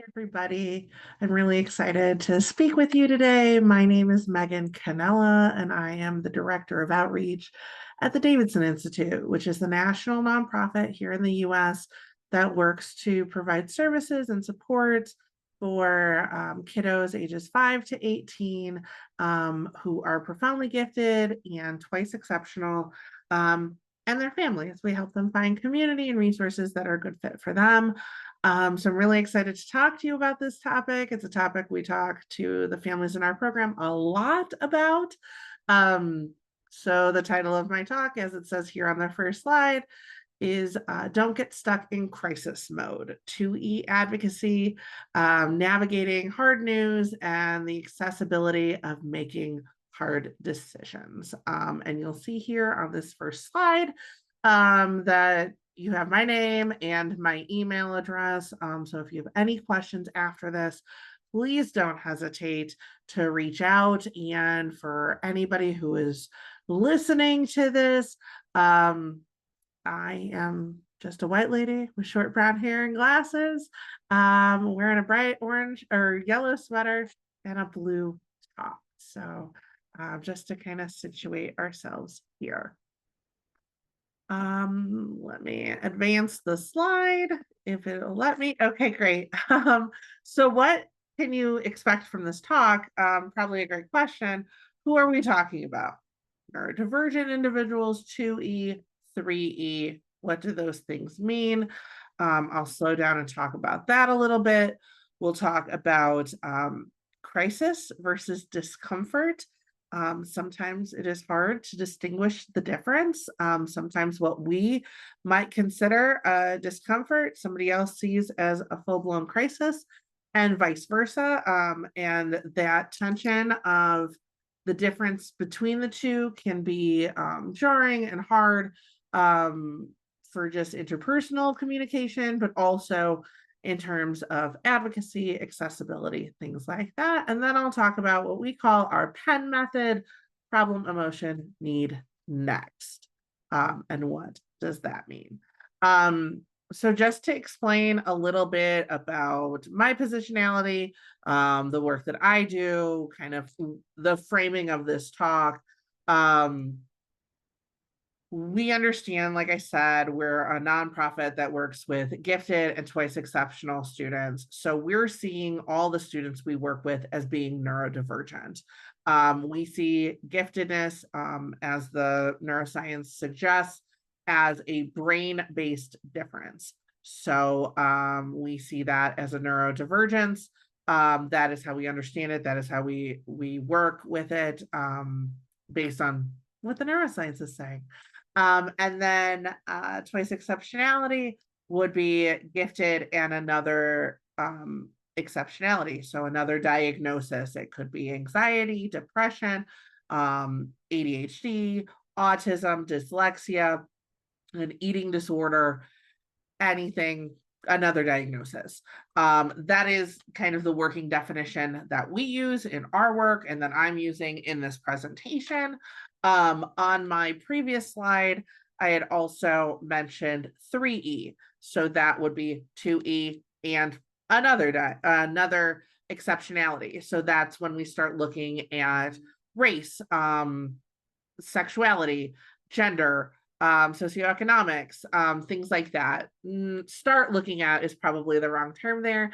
Everybody. I'm really excited to speak with you today. My name is Megan Canella, and I am the Director of Outreach at the Davidson Institute, which is the national nonprofit here in the US that works to provide services and support for kiddos ages 5 to 18 who are profoundly gifted and twice exceptional. And their families. We help them find community and resources that are a good fit for them. So I'm really excited to talk to you about this topic. It's a topic we talk to the families in our program a lot about. So the title of my talk, as it says here on the first slide, is Don't Get Stuck in Crisis Mode, 2E Advocacy, Navigating Hard News and the Accessibility of Making Hard Decisions. And you'll see here on this first slide that you have my name and my email address. So if you have any questions after this, please don't hesitate to reach out. And for anybody who is listening to this, I am just a white lady with short brown hair and glasses, wearing a bright orange or yellow sweater and a blue top. So just to kind of situate ourselves here. Let me advance the slide if it'll let me. Okay, great. So what can you expect from this talk? Probably a great question. Who are we talking about? Neurodivergent individuals, 2E, 3E. What do those things mean? I'll slow down and talk about that a little bit. We'll talk about crisis versus discomfort. Sometimes it is hard to distinguish the difference. Sometimes what we might consider a discomfort, somebody else sees as a full-blown crisis, and vice versa. And that tension of the difference between the two can be jarring and hard for just interpersonal communication, but also in terms of advocacy, accessibility, things like that. And then I'll talk about what we call our PEN method, problem, emotion, need, next. And what does that mean? So just to explain a little bit about my positionality, the work that I do, kind of the framing of this talk. We understand, like I said, we're a nonprofit that works with gifted and twice exceptional students. So we're seeing all the students we work with as being neurodivergent. We see giftedness, as the neuroscience suggests, as a brain-based difference. So we see that as a neurodivergence. That is how we understand it. That is how we work with it based on what the neuroscience is saying. And then twice exceptionality would be gifted and another exceptionality. So another diagnosis. It could be anxiety, depression, ADHD, autism, dyslexia, an eating disorder, anything, another diagnosis. That is kind of the working definition that we use in our work and that I'm using in this presentation. On my previous slide, I had also mentioned 3E. So that would be 2E and another exceptionality. So that's when we start looking at race, sexuality, gender, socioeconomics, things like that. Start looking at is probably the wrong term there.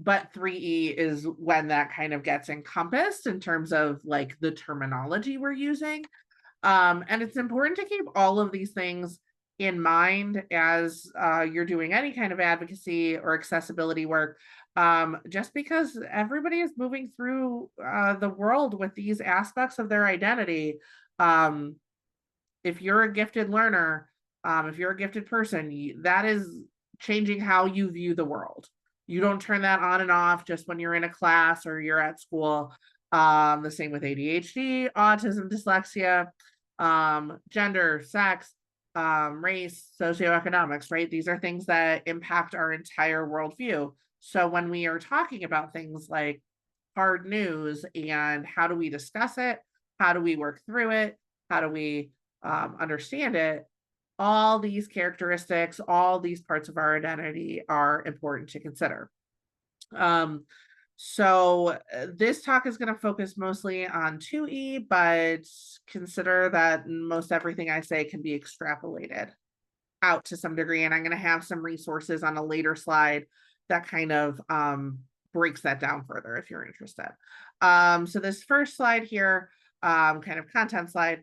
But 3E is when that kind of gets encompassed in terms of like the terminology we're using. And it's important to keep all of these things in mind as you're doing any kind of advocacy or accessibility work, just because everybody is moving through the world with these aspects of their identity. If you're a gifted learner, if you're a gifted person, that is changing how you view the world. You don't turn that on and off just when you're in a class or you're at school. The same with ADHD, autism, dyslexia, gender, sex, race, socioeconomics, right? These are things that impact our entire worldview. So when we are talking about things like hard news and how do we discuss it, how do we work through it, how do we understand it, all these characteristics, all these parts of our identity are important to consider. This talk is going to focus mostly on 2E, but consider that most everything I say can be extrapolated out to some degree. And I'm going to have some resources on a later slide that kind of breaks that down further if you're interested. So this first slide here, kind of content slide,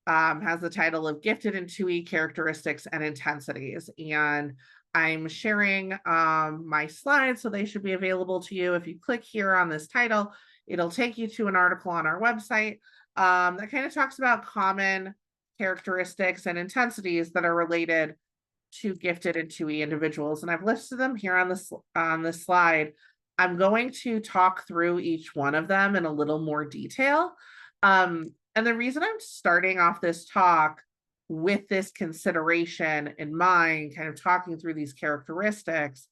has the title of Gifted in 2E Characteristics and Intensities. And I'm sharing my slides, so they should be available to you. If you click here on this title, it'll take you to an article on our website that kind of talks about common characteristics and intensities that are related to gifted and 2E individuals. And I've listed them here on this slide. I'm going to talk through each one of them in a little more detail. And the reason I'm starting off this talk with this consideration in mind, kind of talking through these characteristics,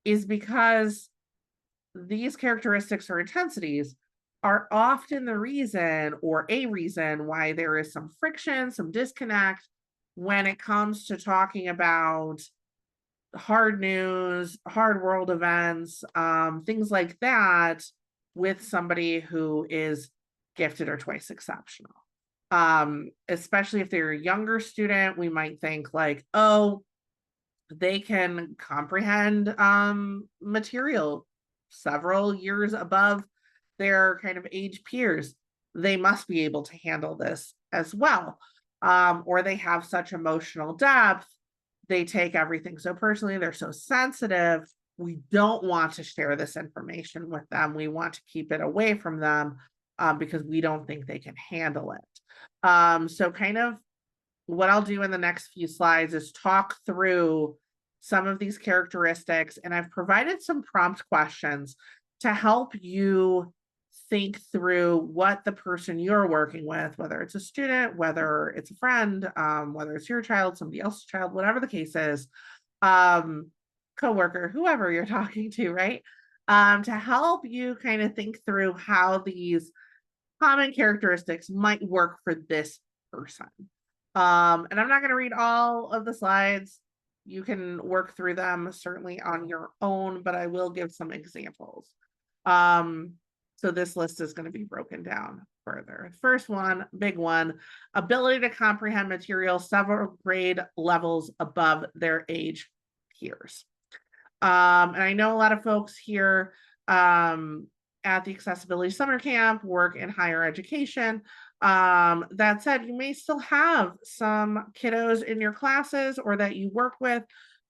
is because these characteristics or intensities are often the reason or a reason why there is some friction, some disconnect when it comes to talking about hard news, hard world events, things like that with somebody who is gifted or twice exceptional. Especially if they're a younger student, we might think like, oh, they can comprehend material several years above their kind of age peers. They must be able to handle this as well. Or they have such emotional depth. They take everything so personally. They're so sensitive. We don't want to share this information with them. We want to keep it away from them because we don't think they can handle it. So kind of what I'll do in the next few slides is talk through some of these characteristics, and I've provided some prompt questions to help you think through what the person you're working with, whether it's a student, whether it's a friend, whether it's your child, somebody else's child, whatever the case is, coworker, whoever you're talking to, right? To help you kind of think through how these common characteristics might work for this person. And I'm not going to read all of the slides. You can work through them certainly on your own, but I will give some examples. So this list is going to be broken down further. First one, big one, ability to comprehend material several grade levels above their age peers. And I know a lot of folks here at the Accessibility Summer Camp work in higher education. That said, you may still have some kiddos in your classes or that you work with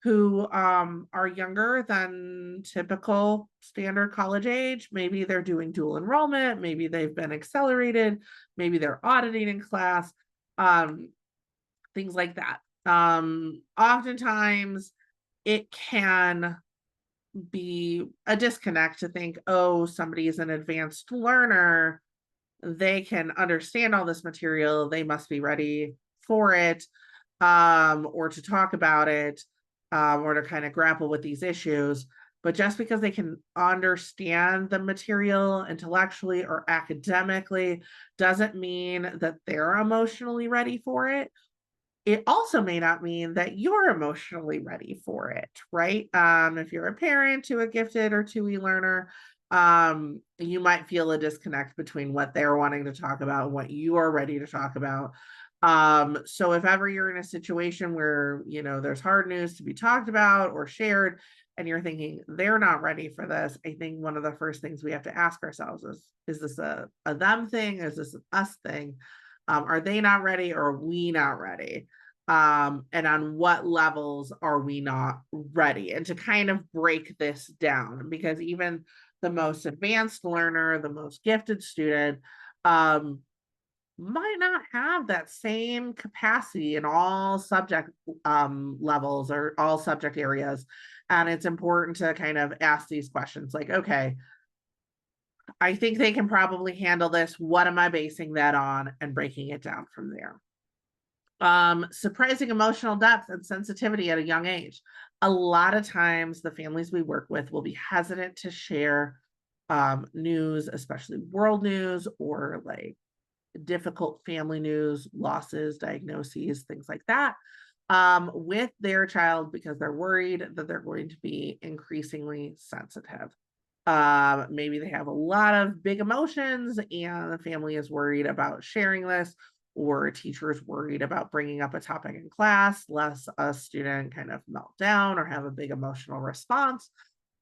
who are younger than typical standard college age. Maybe they're doing dual enrollment, maybe they've been accelerated, maybe they're auditing in class, things like that. Oftentimes it can be a disconnect to think, oh, somebody is an advanced learner, they can understand all this material, they must be ready for it, or to talk about it, or to kind of grapple with these issues. But just because they can understand the material intellectually or academically doesn't mean that they're emotionally ready for it. It also may not mean that you're emotionally ready for it, right? If you're a parent to a gifted or 2E learner, you might feel a disconnect between what they're wanting to talk about and what you are ready to talk about. So if ever you're in a situation where, you know, there's hard news to be talked about or shared, and you're thinking they're not ready for this, I think one of the first things we have to ask ourselves is this a them thing? Is this an us thing? Are they not ready or are we not ready? And on what levels are we not ready? And to kind of break this down, because even the most advanced learner, the most gifted student, might not have that same capacity in all subject levels or all subject areas. And it's important to kind of ask these questions like, okay, I think they can probably handle this. What am I basing that on? And breaking it down from there. Surprising emotional depth and sensitivity at a young age. A lot of times the families we work with will be hesitant to share news, especially world news or like difficult family news, losses, diagnoses, things like that, with their child because they're worried that they're going to be increasingly sensitive. Maybe they have a lot of big emotions and the family is worried about sharing this, or a teacher is worried about bringing up a topic in class, lest a student kind of melt down or have a big emotional response.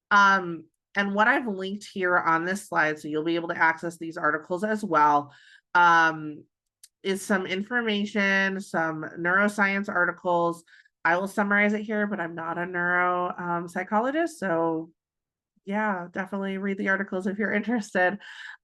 Um, and what I've linked here on this slide, so you'll be able to access these articles as well, is some information, some neuroscience articles. I will summarize it here, but I'm not a neuro psychologist, so yeah, definitely read the articles if you're interested.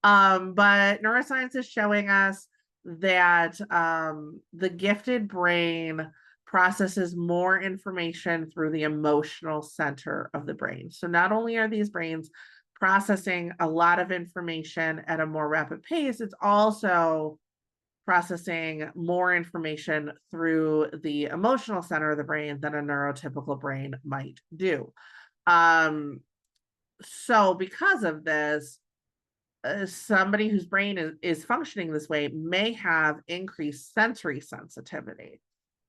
But neuroscience is showing us that the gifted brain processes more information through the emotional center of the brain. So not only are these brains processing a lot of information at a more rapid pace, it's also processing more information through the emotional center of the brain than a neurotypical brain might do. Um, so because of this, somebody whose brain is functioning this way may have increased sensory sensitivity,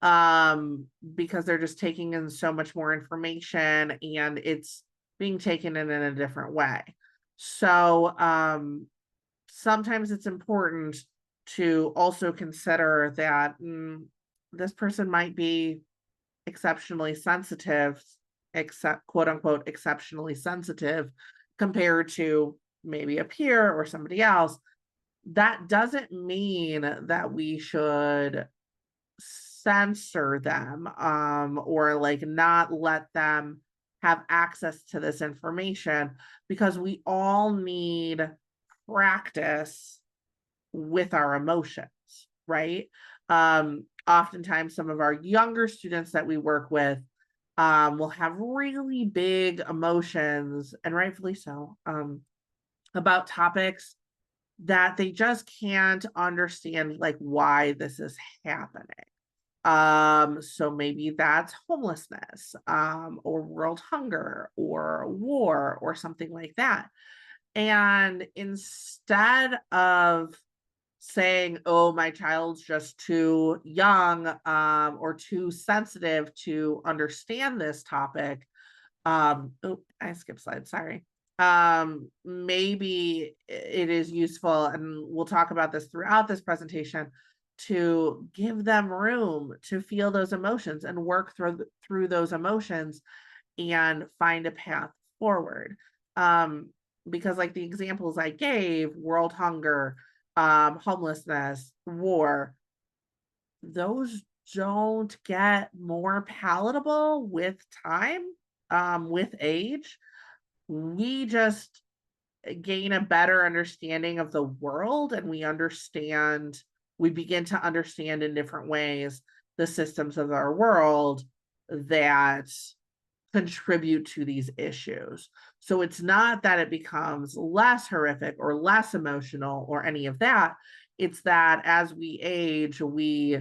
because they're just taking in so much more information and it's being taken in a different way. So sometimes it's important to also consider that this person might be exceptionally sensitive, except quote unquote exceptionally sensitive compared to maybe a peer or somebody else. That doesn't mean that we should censor them, or like not let them have access to this information, because we all need practice with our emotions, right? Oftentimes some of our younger students that we work with will have really big emotions, and rightfully so, about topics that they just can't understand like why this is happening. So maybe that's homelessness, or world hunger, or war, or something like that. And instead of saying, oh, my child's just too young, or too sensitive to understand this topic, oh, I skipped slide, sorry. Maybe it is useful, and we'll talk about this throughout this presentation, to give them room to feel those emotions and work through those emotions and find a path forward. Because like the examples I gave, world hunger, homelessness, war, those don't get more palatable with time, with age. We just gain a better understanding of the world, and we begin to understand in different ways the systems of our world that contribute to these issues. So it's not that it becomes less horrific or less emotional or any of that. It's that as we age, we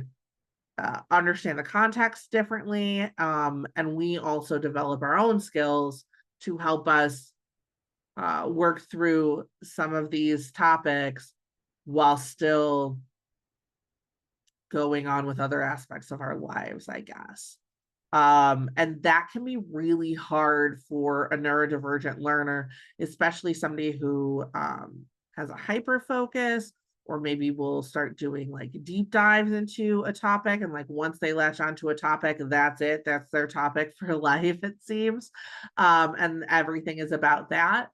understand the context differently, and we also develop our own skills to help us work through some of these topics while still going on with other aspects of our lives, I guess. And that can be really hard for a neurodivergent learner, especially somebody who has a hyper focus, or maybe will start doing like deep dives into a topic, and like once they latch onto a topic, that's it, that's their topic for life, it seems. And everything is about that.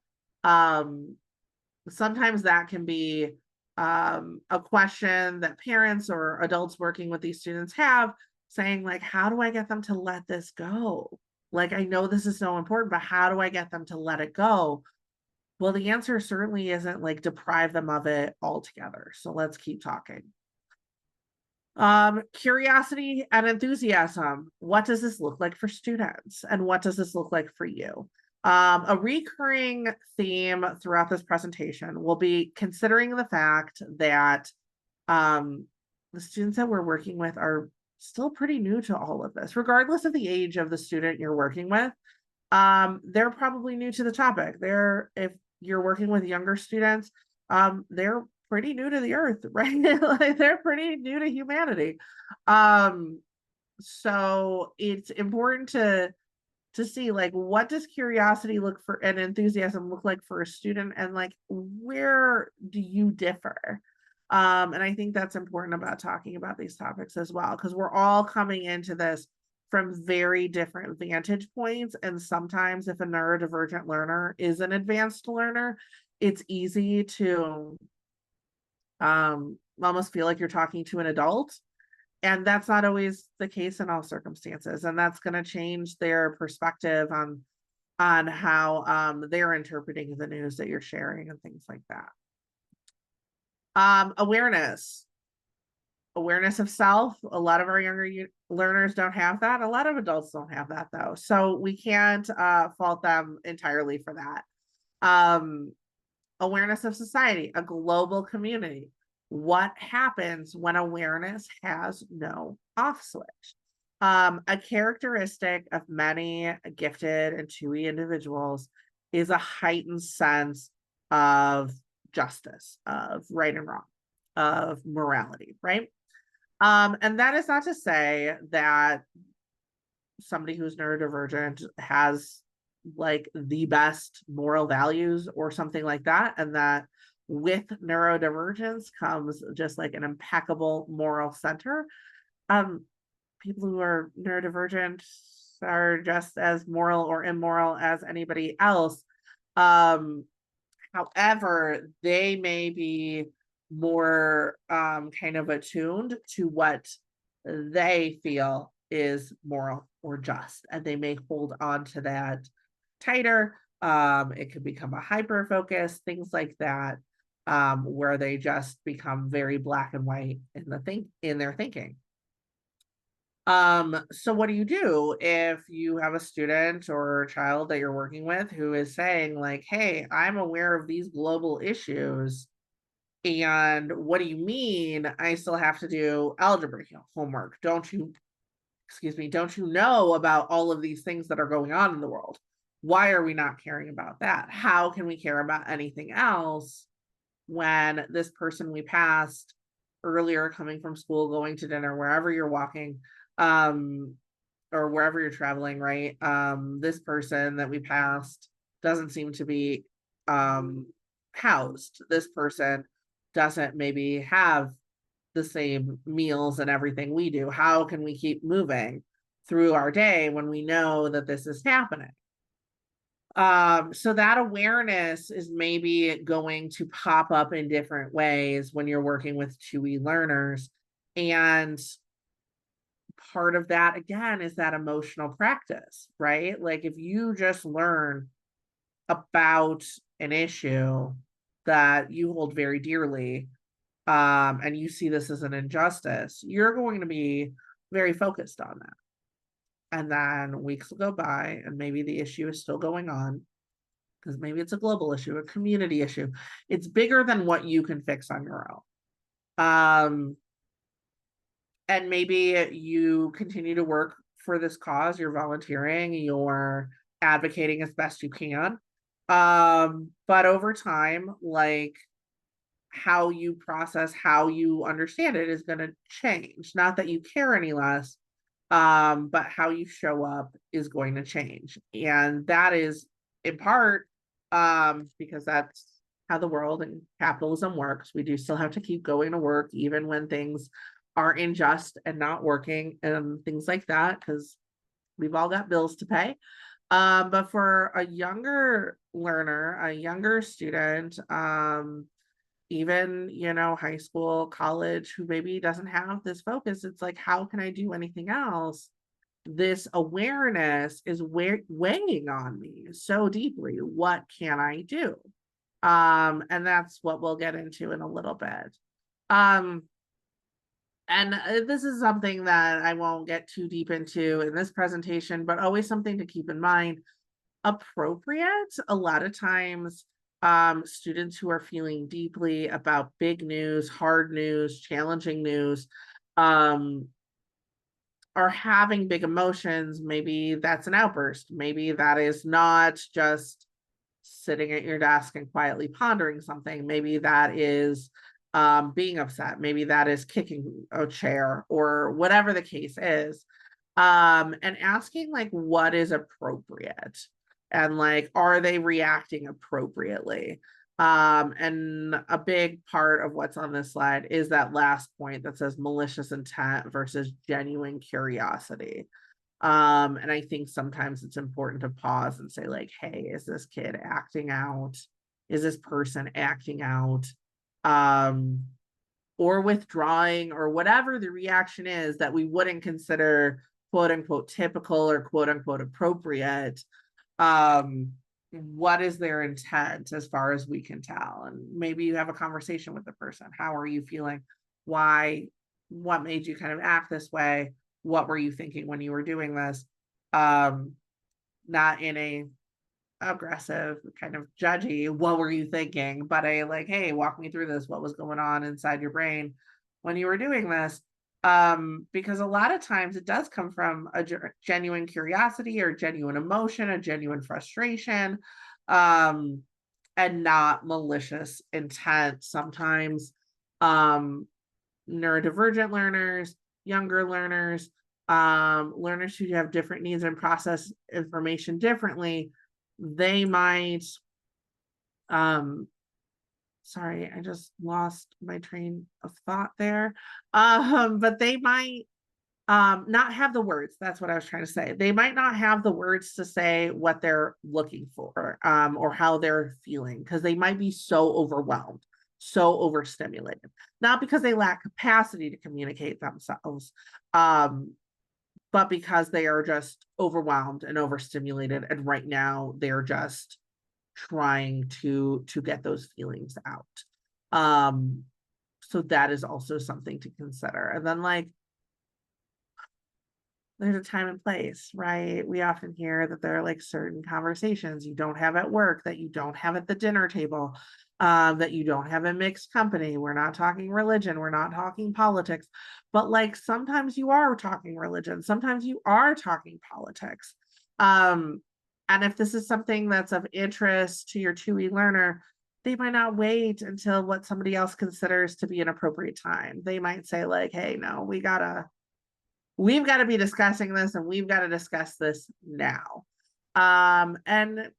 Sometimes that can be a question that parents or adults working with these students have, saying like, how do I get them to let this go? Like, I know this is so important, but how do I get them to let it go? Well, the answer certainly isn't like deprive them of it altogether. So let's keep talking. Curiosity and enthusiasm. What does this look like for students? And what does this look like for you? A recurring theme throughout this presentation will be considering the fact that the students that we're working with are still pretty new to all of this, regardless of the age of the student you're working with. They're probably new to the topic. If you're working with younger students, they're pretty new to the earth, right? Like they're pretty new to humanity. So it's important to see, like, what does curiosity look for and enthusiasm look like for a student, and like where do you differ? And I think that's important about talking about these topics as well, because we're all coming into this from very different vantage points. And sometimes if a neurodivergent learner is an advanced learner, it's easy to almost feel like you're talking to an adult, and that's not always the case in all circumstances, and that's going to change their perspective on how they're interpreting the news that you're sharing and things like that. Awareness of self. A lot of our younger learners don't have that. A lot of adults don't have that, though, so we can't fault them entirely for that. Awareness of society, a global community. What happens when awareness has no off switch? A characteristic of many gifted and TUI individuals is a heightened sense of justice, of right and wrong, of morality, right? And that is not to say that somebody who's neurodivergent has like the best moral values or something like that, and that with neurodivergence comes just like an impeccable moral center. um People who are neurodivergent are just as moral or immoral as anybody else. um However, they may be more kind of attuned to what they feel is moral or just, and they may hold on to that tighter. It could become a hyper focus, things like that, where they just become very black and white in their thinking. So what do you do if you have a student or a child that you're working with who is saying, like, hey, I'm aware of these global issues, and what do you mean I still have to do algebra homework? Don't you know about all of these things that are going on in the world? Why are we not caring about that? How can we care about anything else when this person we passed earlier, coming from school, going to dinner, wherever you're walking, um, or wherever you're traveling, right? This person that we passed doesn't seem to be housed. This person doesn't maybe have the same meals and everything we do. How can we keep moving through our day when we know that this is happening? So that awareness is maybe going to pop up in different ways when you're working with TUI learners. And part of that, again, is that emotional practice, right? Like if you just learn about an issue that you hold very dearly, and you see this as an injustice, you're going to be very focused on that. And then weeks will go by, and maybe the issue is still going on, because maybe it's a global issue, a community issue. It's bigger than what you can fix on your own. And maybe you continue to work for this cause, you're volunteering, you're advocating as best you can. But over time, like, how you process, how you understand it is going to change. Not that you care any less, but how you show up is going to change. And that is in part because that's how the world and capitalism works. We do still have to keep going to work, even when things are unjust and not working and things like that, because we've all got bills to pay. But for a younger learner, a younger student, even, high school, college, who maybe doesn't have this focus, it's like, how can I do anything else? This awareness is weighing on me so deeply. What can I do? And that's what we'll get into in a little bit. And this is something that I won't get too deep into in this presentation, but always something to keep in mind. Appropriate, a lot of times, students who are feeling deeply about big news, hard news, challenging news, are having big emotions. Maybe that's an outburst. Maybe that is not just sitting at your desk and quietly pondering something. Maybe that is being upset. Maybe that is kicking a chair, or whatever the case is. And asking like what is appropriate and like are they reacting appropriately. And a big part of what's on this slide is that last point that says malicious intent versus genuine curiosity. And I think sometimes it's important to pause and say, like, hey, is this kid acting out? Is this person acting out? Or withdrawing, or whatever the reaction is that we wouldn't consider quote unquote typical or quote unquote appropriate. Um, what is their intent as far as we can tell? And maybe you have a conversation with the person. How are you feeling? Why? What made you kind of act this way? What were you thinking when you were doing this? Not in a aggressive, kind of judgy, what were you thinking? But a like, hey, walk me through this. What was going on inside your brain when you were doing this? Because a lot of times it does come from a genuine curiosity or genuine emotion, a genuine frustration, and not malicious intent. Sometimes neurodivergent learners, younger learners, learners who have different needs and process information differently, they might sorry, I just lost my train of thought there. But they might not have the words. That's what I was trying to say. They might not have the words to say what they're looking for, or how they're feeling, because they might be so overwhelmed, so overstimulated, not because they lack capacity to communicate themselves, but because they are just overwhelmed and overstimulated, and right now they're just trying to get those feelings out. So that is also something to consider. And then like there's a time and place, right? We often hear that there are like certain conversations you don't have at work, that you don't have at the dinner table, that you don't have in mixed company. We're not talking religion, we're not talking politics, but like sometimes you are talking religion, sometimes you are talking politics. And if this is something that's of interest to your 2E learner, they might not wait until what somebody else considers to be an appropriate time. They might say like, hey, no, we've got to be discussing this, and we've got to discuss this now. And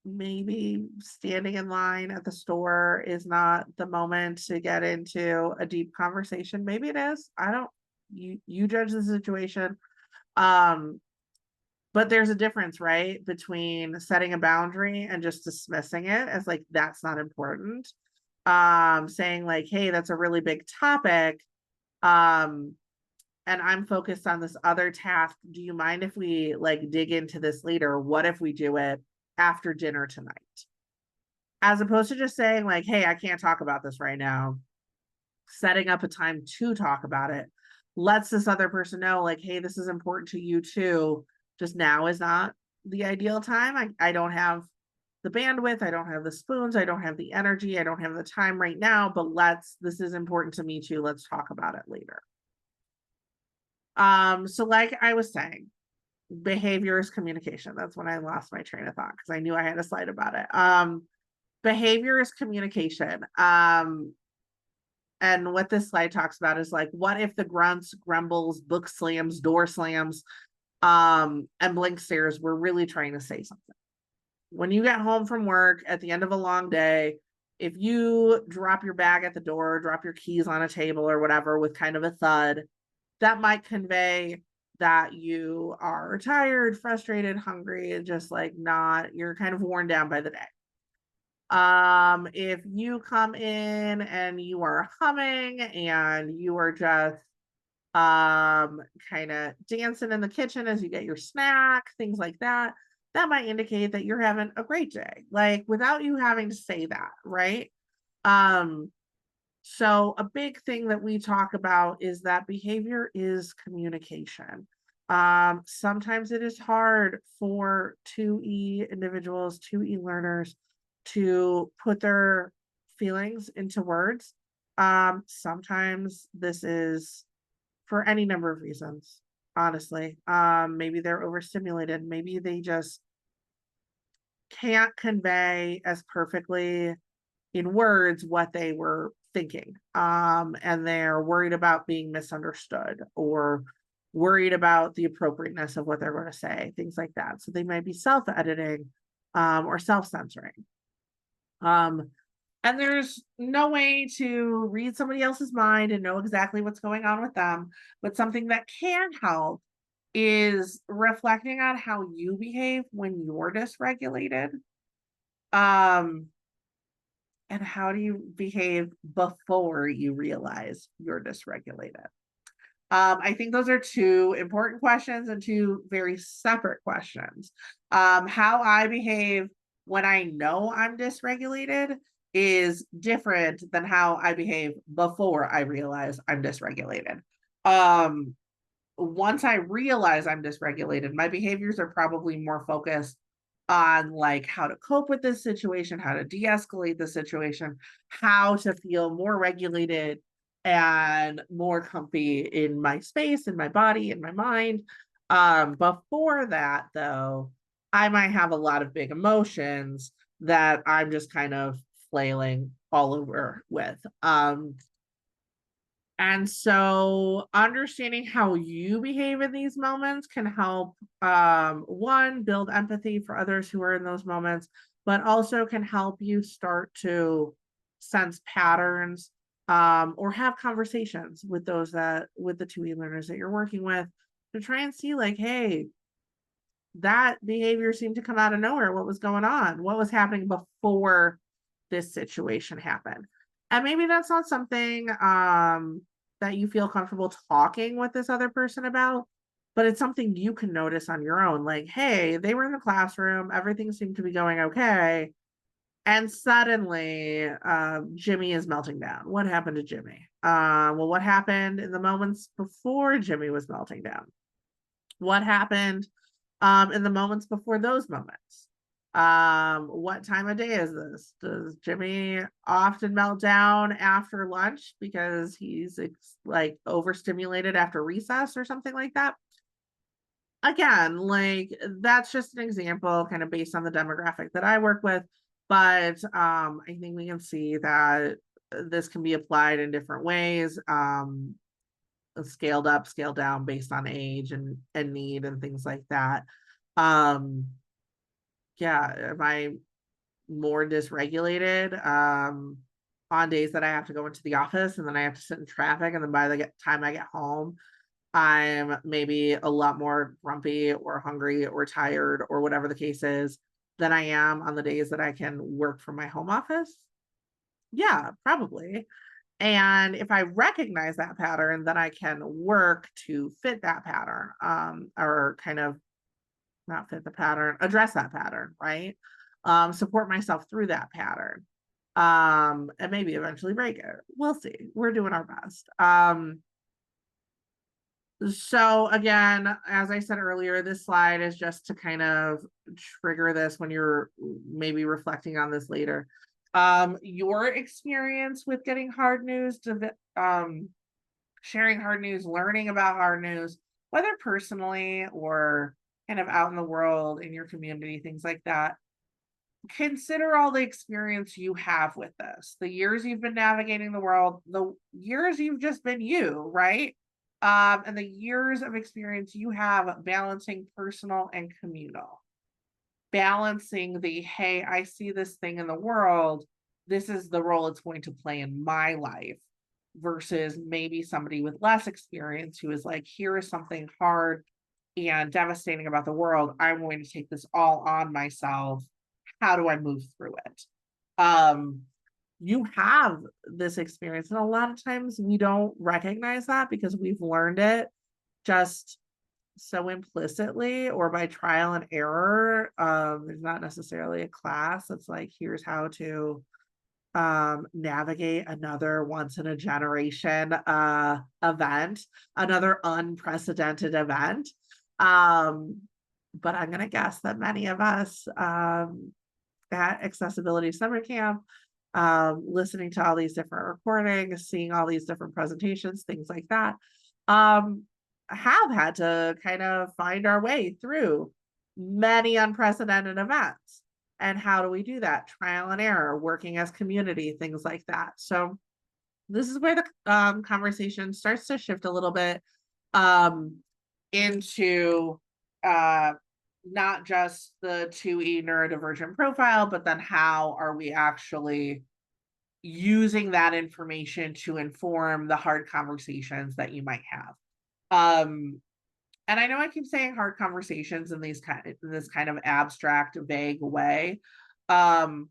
maybe standing in line at the store is not the moment to get into a deep conversation. Maybe it is. I don't, you judge the situation. But there's a difference, right, between setting a boundary and just dismissing it as like that's not important. Saying like, hey, that's a really big topic. And I'm focused on this other task. Do you mind if we like dig into this later? What if we do it after dinner tonight? As opposed to just saying like, hey, I can't talk about this right now. Setting up a time to talk about it lets this other person know like, hey, this is important to you too. Just now is not the ideal time. I don't have the bandwidth, I don't have the spoons, I don't have the energy, I don't have the time right now, but this is important to me too. Let's talk about it later. So like I was saying, behavior is communication. That's when I lost my train of thought because I knew I had a slide about it. Behavior is communication. And what this slide talks about is like, what if the grunts, grumbles, book slams, door slams, and blink stares were really trying to say something? When you get home from work at the end of a long day, if you drop your bag at the door, drop your keys on a table or whatever with kind of a thud, that might convey that you are tired, frustrated, hungry, just like not, you're kind of worn down by the day. If you come in and you are humming and you are just kind of dancing in the kitchen as you get your snack, things like that, that might indicate that you're having a great day, like without you having to say that, right? So a big thing that we talk about is that behavior is communication. Sometimes it is hard for 2E individuals, 2E learners to put their feelings into words. Sometimes this is for any number of reasons, honestly. Maybe they're overstimulated. Maybe they just can't convey as perfectly in words what they were thinking. And they're worried about being misunderstood, or worried about the appropriateness of what they're going to say, things like that. So they might be self-editing or self-censoring. And there's no way to read somebody else's mind and know exactly what's going on with them. But something that can help is reflecting on how you behave when you're dysregulated. Um, and how do you behave before you realize you're dysregulated? I think those are two important questions and two very separate questions. How I behave when I know I'm dysregulated is different than how I behave before I realize I'm dysregulated. Once I realize I'm dysregulated, my behaviors are probably more focused on like how to cope with this situation, how to de-escalate the situation, how to feel more regulated and more comfy in my space, in my body, in my mind. Before that, though, I might have a lot of big emotions that I'm just kind of flailing all over with. And so understanding how you behave in these moments can help, one, build empathy for others who are in those moments, but also can help you start to sense patterns, or have conversations with with the two e-learners that you're working with to try and see like, hey, that behavior seemed to come out of nowhere. What was going on? What was happening before this situation happened? And maybe that's not something that you feel comfortable talking with this other person about, but it's something you can notice on your own. Like, hey, they were in the classroom, everything seemed to be going okay. And suddenly, Jimmy is melting down. What happened to Jimmy? Well, what happened in the moments before Jimmy was melting down? What happened in the moments before those moments? What time of day is this? Does Jimmy often melt down after lunch because he's like overstimulated after recess or something like that? Again, like that's just an example kind of based on the demographic that I work with, but I think we can see that this can be applied in different ways, scaled up, scaled down based on age and need and things like that. um yeah, am I more dysregulated on days that I have to go into the office and then I have to sit in traffic, and then by the time I get home I'm maybe a lot more grumpy or hungry or tired or whatever the case is than I am on the days that I can work from my home office? Yeah, probably. And if I recognize that pattern, then I can work to fit that pattern, or kind of not fit the pattern, address that pattern, right? Support myself through that pattern, and maybe eventually break it. We'll see. We're doing our best. So again, as I said earlier, this slide is just to kind of trigger this when you're maybe reflecting on this later. Your experience with getting hard news, sharing hard news, learning about hard news, whether personally or kind of out in the world, in your community, things like that. Consider all the experience you have with this, the years you've been navigating the world, the years you've just been you, right? And the years of experience you have balancing personal and communal, balancing the, hey, I see this thing in the world, this is the role it's going to play in my life, versus maybe somebody with less experience who is like, here is something hard and devastating about the world, I'm going to take this all on myself, how do I move through it? You have this experience, and a lot of times we don't recognize that because we've learned it just so implicitly or by trial and error. There's not necessarily a class that's like, here's how to navigate another once in a generation event, another unprecedented event. But I'm going to guess that many of us at Accessibility Summer Camp, listening to all these different recordings, seeing all these different presentations, things like that, have had to kind of find our way through many unprecedented events. And how do we do that? Trial and error, working as community, things like that. So this is where the conversation starts to shift a little bit. into uh, not just the 2E neurodivergent profile, but then how are we actually using that information to inform the hard conversations that you might have. And I know I keep saying hard conversations in this kind of abstract, vague way. Um,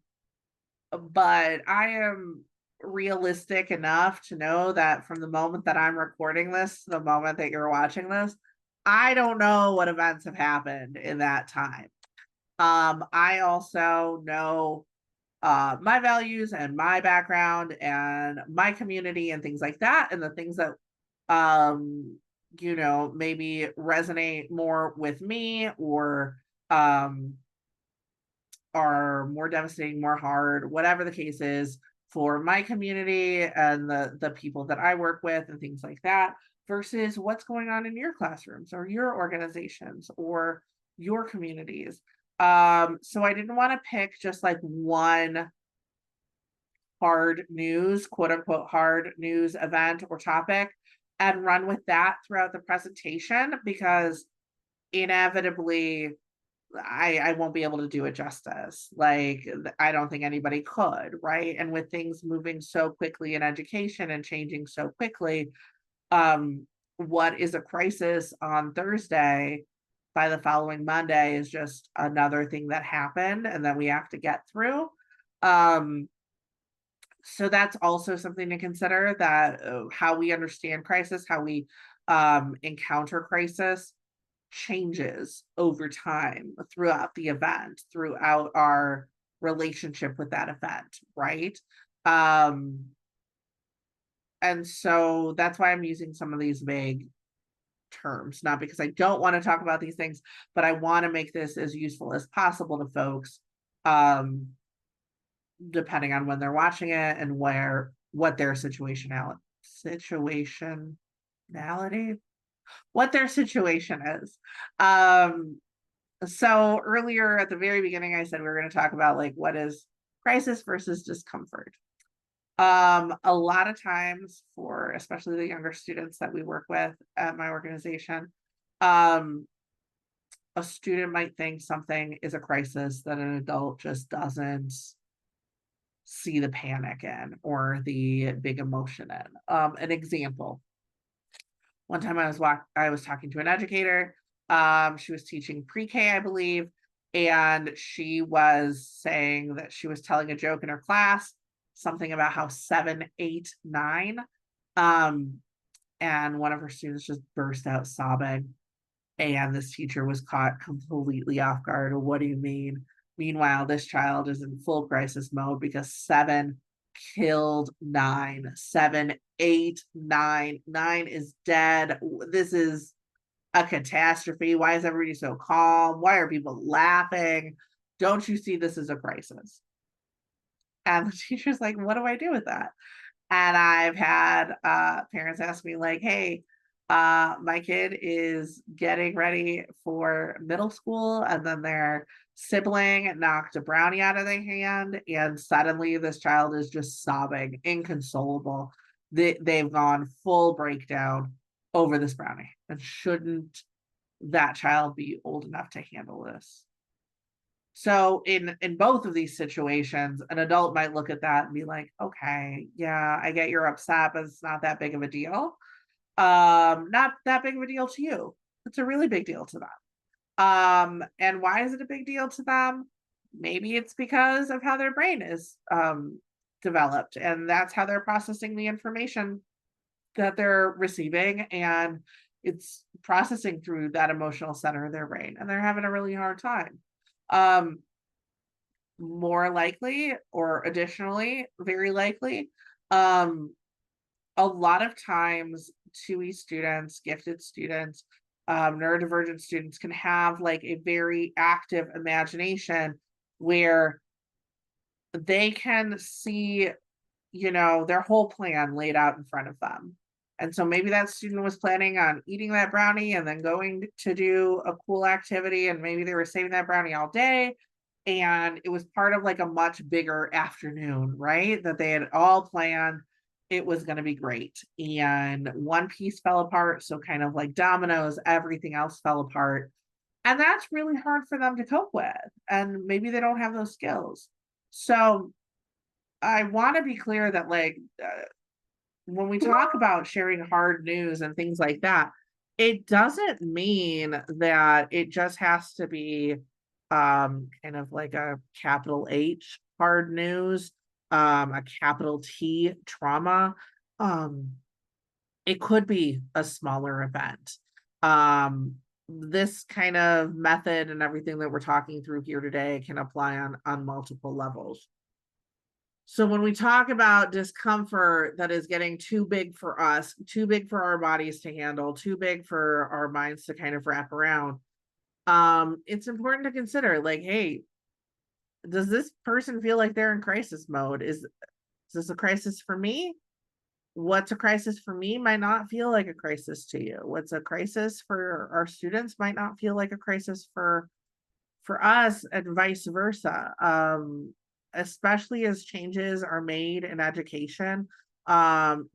but I am realistic enough to know that from the moment that I'm recording this to the moment that you're watching this, I don't know what events have happened in that time. I also know my values and my background and my community and things like that, and the things that maybe resonate more with me, or um are more devastating, more hard, whatever the case is, for my community and the people that I work with and things like that, versus what's going on in your classrooms or your organizations or your communities. So I didn't want to pick just like one hard news, quote unquote, hard news event or topic and run with that throughout the presentation, because inevitably I won't be able to do it justice. Like, I don't think anybody could, right? And with things moving so quickly in education and changing so quickly, what is a crisis on Thursday by the following Monday is just another thing that happened and that we have to get through. So that's also something to consider, that how we understand crisis, how we encounter crisis changes over time throughout the event, throughout our relationship with that event, right? Um, and so that's why I'm using some of these vague terms, not because I don't want to talk about these things, but I want to make this as useful as possible to folks, depending on when they're watching it and what their situationality, what their situation is. So earlier at the very beginning, I said we were going to talk about like what is crisis versus discomfort. A lot of times, for especially the younger students that we work with at my organization, a student might think something is a crisis that an adult just doesn't see the panic in or the big emotion in. An example: one time I was talking to an educator. She was teaching pre-K, I believe, and she was saying that she was telling a joke in her class, something about how 7, 8, 9, and one of her students just burst out sobbing, and this teacher was caught completely off guard. What do you mean? Meanwhile, this child is in full crisis mode because 7 killed 9. 7, 8, 9. 9 is dead. This is a catastrophe. Why is everybody so calm? Why are people laughing? Don't you see this as a crisis? And the teacher's like, what do I do with that? And I've had parents ask me like, hey, my kid is getting ready for middle school, and then their sibling knocked a brownie out of their hand, and suddenly this child is just sobbing, inconsolable. They've gone full breakdown over this brownie. And shouldn't that child be old enough to handle this? So in both of these situations, an adult might look at that and be like, okay, yeah, I get you're upset, but it's not that big of a deal. Not that big of a deal to you. It's a really big deal to them. And why is it a big deal to them? Maybe it's because of how their brain is developed, and that's how they're processing the information that they're receiving, and it's processing through that emotional center of their brain, and they're having a really hard time. More likely, or additionally, very likely, a lot of times 2E students, gifted students, neurodivergent students can have like a very active imagination where they can see, their whole plan laid out in front of them. And so maybe that student was planning on eating that brownie and then going to do a cool activity, and maybe they were saving that brownie all day, and it was part of like a much bigger afternoon, right? That they had all planned, it was going to be great. And one piece fell apart. So, kind of like dominoes, everything else fell apart. And that's really hard for them to cope with. And maybe they don't have those skills. So, I want to be clear that, like, when we talk about sharing hard news and things like that, it doesn't mean that it just has to be kind of like a capital H hard news, a capital T trauma. Um, it could be a smaller event. Um, this kind of method and everything that we're talking through here today can apply on multiple levels. So when we talk about discomfort that is getting too big for us, too big for our bodies to handle, too big for our minds to kind of wrap around, it's important to consider, like, hey, does this person feel like they're in crisis mode? Is this a crisis for me? What's a crisis for me might not feel like a crisis to you. What's a crisis for our students might not feel like a crisis for us, and vice versa. Especially as changes are made in education,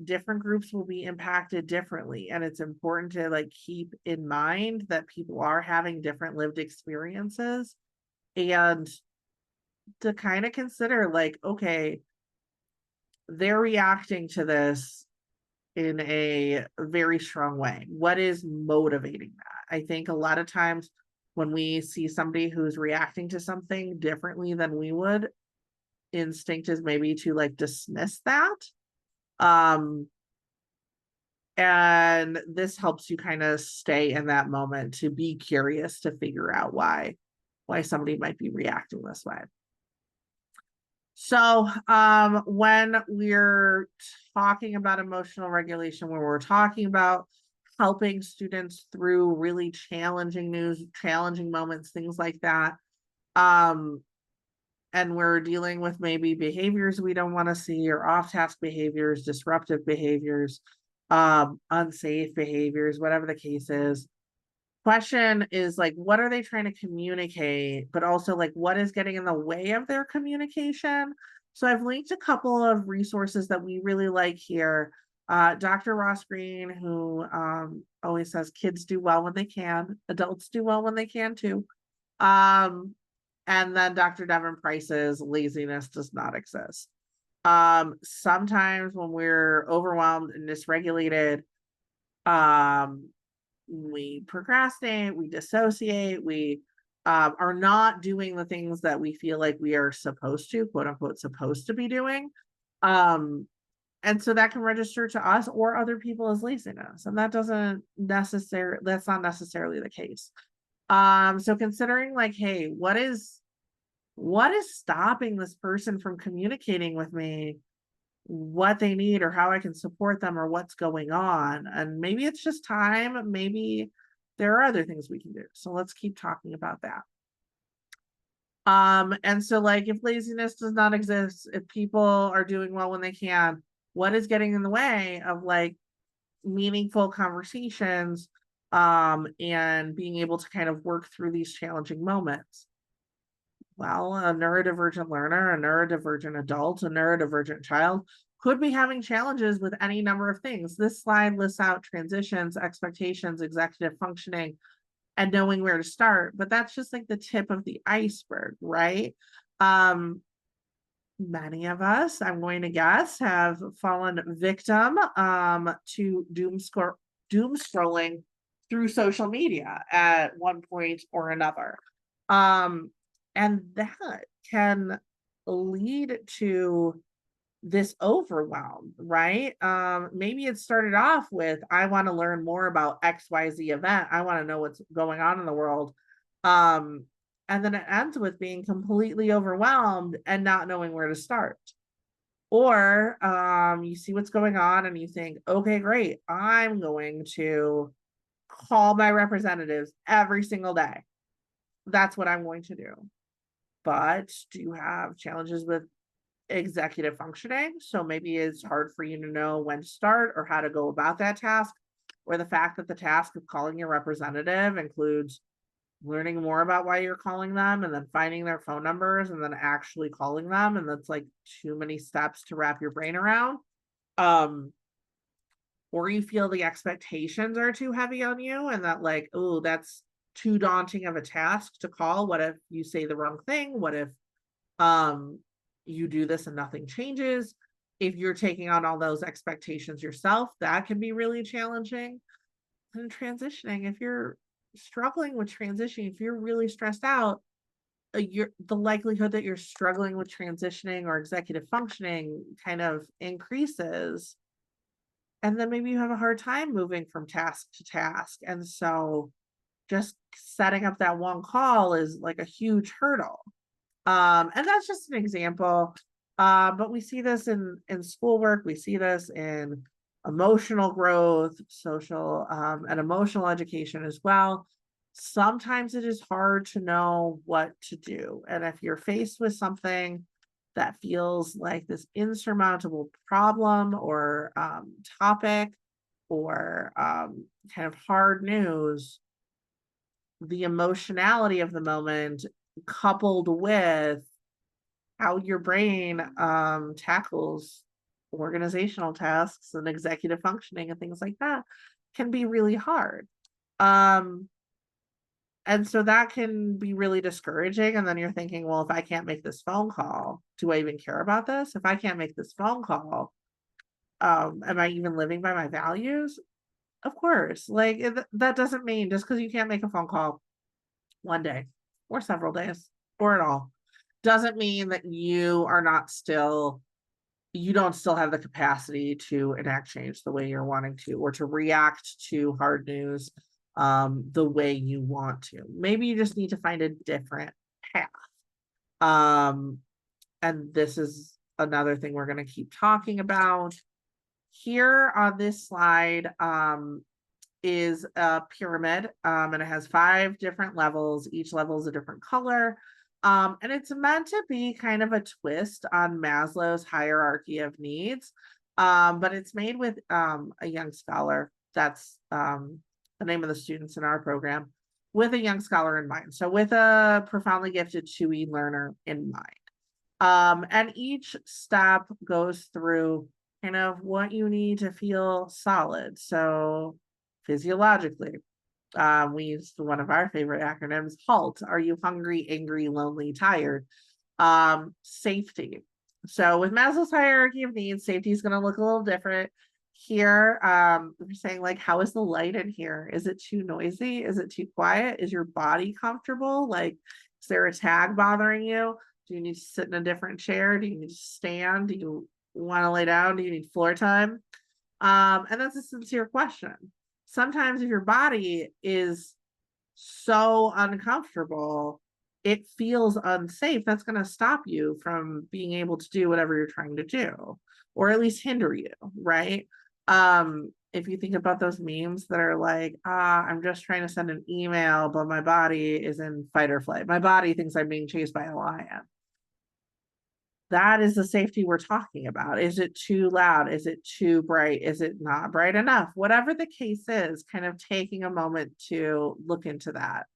different groups will be impacted differently. And it's important to, like, keep in mind that people are having different lived experiences, and to kind of consider, like, okay, they're reacting to this in a very strong way. What is motivating that? I think a lot of times when we see somebody who's reacting to something differently than we would, instinct is maybe to, like, dismiss that. Um, and this helps you kind of stay in that moment to be curious to figure out why somebody might be reacting this way. So, when we're talking about emotional regulation, when we're talking about helping students through really challenging news, challenging moments, things like that, um, and we're dealing with maybe behaviors we don't want to see, or off-task behaviors, disruptive behaviors, unsafe behaviors, whatever the case is. Question is, like, what are they trying to communicate, but also, like, what is getting in the way of their communication? So I've linked a couple of resources that we really like here. Dr. Ross Green, who always says kids do well when they can, adults do well when they can too. Um, and then Dr. Devin Price's laziness does not exist. Sometimes when we're overwhelmed and dysregulated, um, we procrastinate, we dissociate, we are not doing the things that we feel like we are supposed to, quote unquote, supposed to be doing. Um, and so that can register to us or other people as laziness. And that's not necessarily the case. So considering, like, hey, what is stopping this person from communicating with me what they need, or how I can support them, or what's going on? And maybe it's just time, maybe there are other things we can do. So let's keep talking about that. And so, like, if laziness does not exist, if people are doing well when they can, what is getting in the way of, like, meaningful conversations, and being able to kind of work through these challenging moments? Well, a neurodivergent learner, a neurodivergent adult, a neurodivergent child could be having challenges with any number of things. This slide lists out transitions, expectations, executive functioning, and knowing where to start. But that's just, like, the tip of the iceberg, right? Many of us, I'm going to guess, have fallen victim to doom scrolling through social media at one point or another. And that can lead to this overwhelm, right? Maybe it started off with, I want to learn more about XYZ event. I want to know what's going on in the world. And then it ends with being completely overwhelmed and not knowing where to start. Or you see what's going on and you think, okay, great, I'm going to call my representatives every single day. That's what I'm going to do. But do you have challenges with executive functioning? So maybe it's hard for you to know when to start or how to go about that task, or the fact that the task of calling your representative includes learning more about why you're calling them, and then finding their phone numbers, and then actually calling them. And that's, like, too many steps to wrap your brain around. Or you feel the expectations are too heavy on you and that like, oh, that's too daunting of a task to call. What if you say the wrong thing? What if um you do this and nothing changes? If you're taking on all those expectations yourself, that can be really challenging. And transitioning, if you're struggling with transitioning, if you're really stressed out, the likelihood that you're struggling with transitioning or executive functioning kind of increases. And then maybe you have a hard time moving from task to task. And so just setting up that one call is like a huge hurdle. And that's just an example. But we see this in schoolwork, we see this in emotional growth, social and emotional education as well. Sometimes it is hard to know what to do. And if you're faced with something that feels like this insurmountable problem or topic or kind of hard news, the emotionality of the moment coupled with how your brain tackles organizational tasks and executive functioning and things like that can be really hard. And so that can be really discouraging. And then you're thinking, well, if I can't make this phone call, do I even care about this? If I can't make this phone call, am I even living by my values? Of course. Like that doesn't mean just because you can't make a phone call one day or several days or at all doesn't mean that you don't still have the capacity to enact change the way you're wanting to, or to react to hard news the way you want to. Maybe you just need to find a different path. And this is another thing we're going to keep talking about. Here on this slide is a pyramid, and it has 5 different levels. Each level is a different color. And it's meant to be kind of a twist on Maslow's hierarchy of needs. But it's made with a young scholar. That's the name of the students in our program, with a young scholar in mind. So with a profoundly gifted 2E learner in mind. And each step goes through kind of what you need to feel solid. So physiologically, we used one of our favorite acronyms, HALT. Are you hungry, angry, lonely, tired? Safety. So with Maslow's hierarchy of needs, safety is going to look a little different. Here, we're saying like, how is the light in here? Is it too noisy? Is it too quiet? Is your body comfortable? Like, is there a tag bothering you? Do you need to sit in a different chair? Do you need to stand? Do you want to lay down? Do you need floor time? And that's a sincere question. Sometimes if your body is so uncomfortable, it feels unsafe, that's going to stop you from being able to do whatever you're trying to do, or at least hinder you, right? If you think about those memes that are like, I'm just trying to send an email, but my body is in fight or flight. My body thinks I'm being chased by a lion. That is the safety we're talking about. Is it too loud? Is it too bright? Is it not bright enough? Whatever the case is, kind of taking a moment to look into that.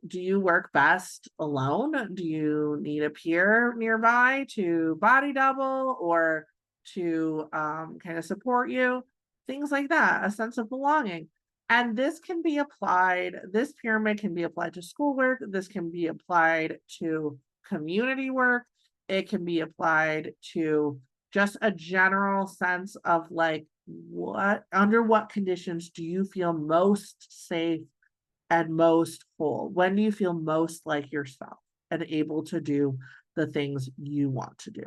Do you work best alone? Do you need a peer nearby to body double or to kind of support you? Things like that, a sense of belonging. And this can be applied, this pyramid can be applied to schoolwork. This can be applied to community work. It can be applied to just a general sense of like, under what conditions do you feel most safe and most whole? When do you feel most like yourself and able to do the things you want to do?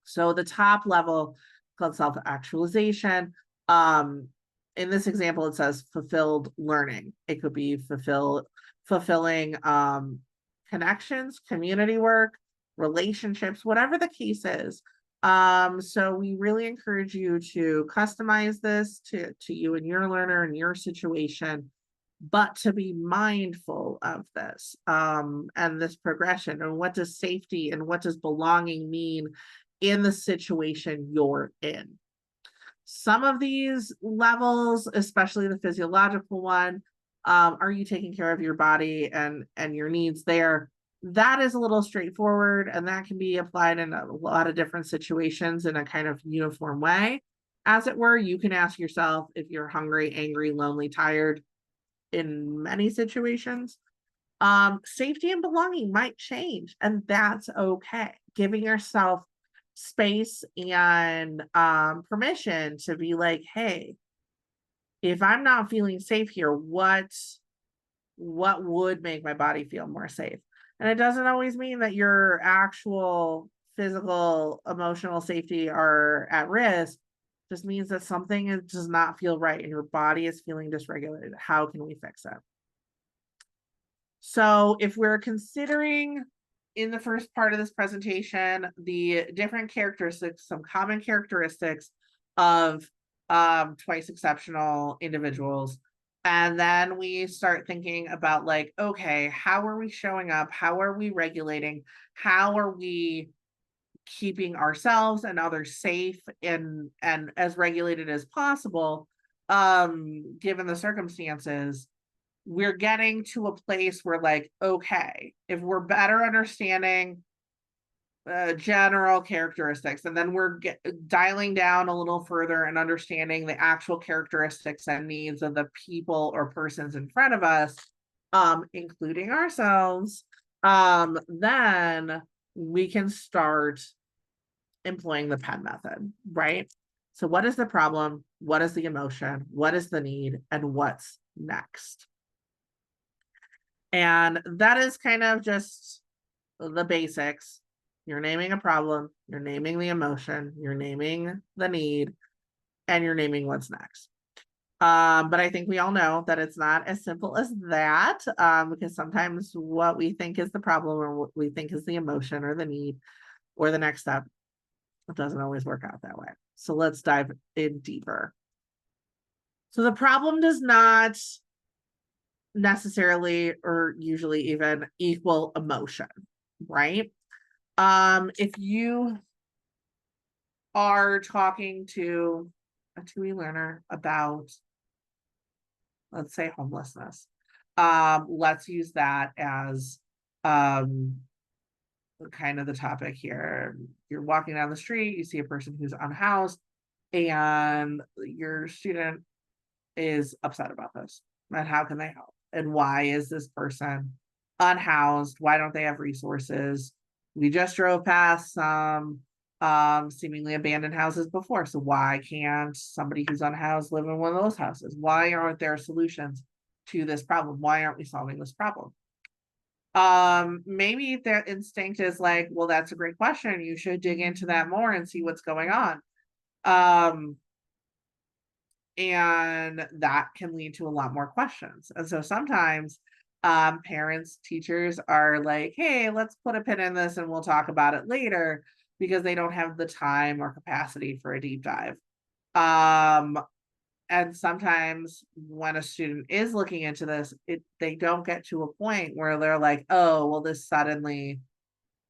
So the top level called self-actualization. In this example, it says fulfilled learning. It could be fulfilling connections, community work, relationships, whatever the case is. So we really encourage you to customize this to you and your learner and your situation, but to be mindful of this and this progression, and what does safety and what does belonging mean in the situation you're in. Some of these levels, especially the physiological one, are you taking care of your body and your needs there? that is a little straightforward, and that can be applied in a lot of different situations in a kind of uniform way. As it were, you can ask yourself if you're hungry, angry, lonely, tired in many situations. Safety and belonging might change, and that's okay. Giving yourself space and permission to be like, hey, if I'm not feeling safe here, what would make my body feel more safe? And it doesn't always mean that your actual physical, emotional safety are at risk. It just means that something does not feel right and your body is feeling dysregulated. How can we fix it? So if we're considering in the first part of this presentation, the different characteristics, some common characteristics of twice exceptional individuals. And then we start thinking about like, okay, how are we showing up? How are we regulating? How are we keeping ourselves and others safe and as regulated as possible, given the circumstances? We're getting to a place where like, okay, if we're better understanding general characteristics, and then we're dialing down a little further and understanding the actual characteristics and needs of the people or persons in front of us, including ourselves, then we can start employing the PEN method, right? So what is the problem? What is the emotion? What is the need? And what's next? And that is kind of just the basics. You're naming a problem, you're naming the emotion, you're naming the need, and you're naming what's next. But I think we all know that it's not as simple as that, because sometimes what we think is the problem or what we think is the emotion or the need or the next step, it doesn't always work out that way. So let's dive in deeper. So the problem does not necessarily or usually even equal emotion, right? If you are talking to a 2E learner about, let's say, homelessness, let's use that as kind of the topic here. You're walking down the street, you see a person who's unhoused, and your student is upset about this. And how can they help? And why is this person unhoused? Why don't they have resources? We just drove past some seemingly abandoned houses before. So why can't somebody who's unhoused live in one of those houses? Why aren't there solutions to this problem? Why aren't we solving this problem? Maybe their instinct is like, well, that's a great question. You should dig into that more and see what's going on. And that can lead to a lot more questions. And so sometimes parents, teachers are like, hey, let's put a pin in this and we'll talk about it later, because they don't have the time or capacity for a deep dive. And sometimes when a student is looking into this, they don't get to a point where they're like, oh, well, this suddenly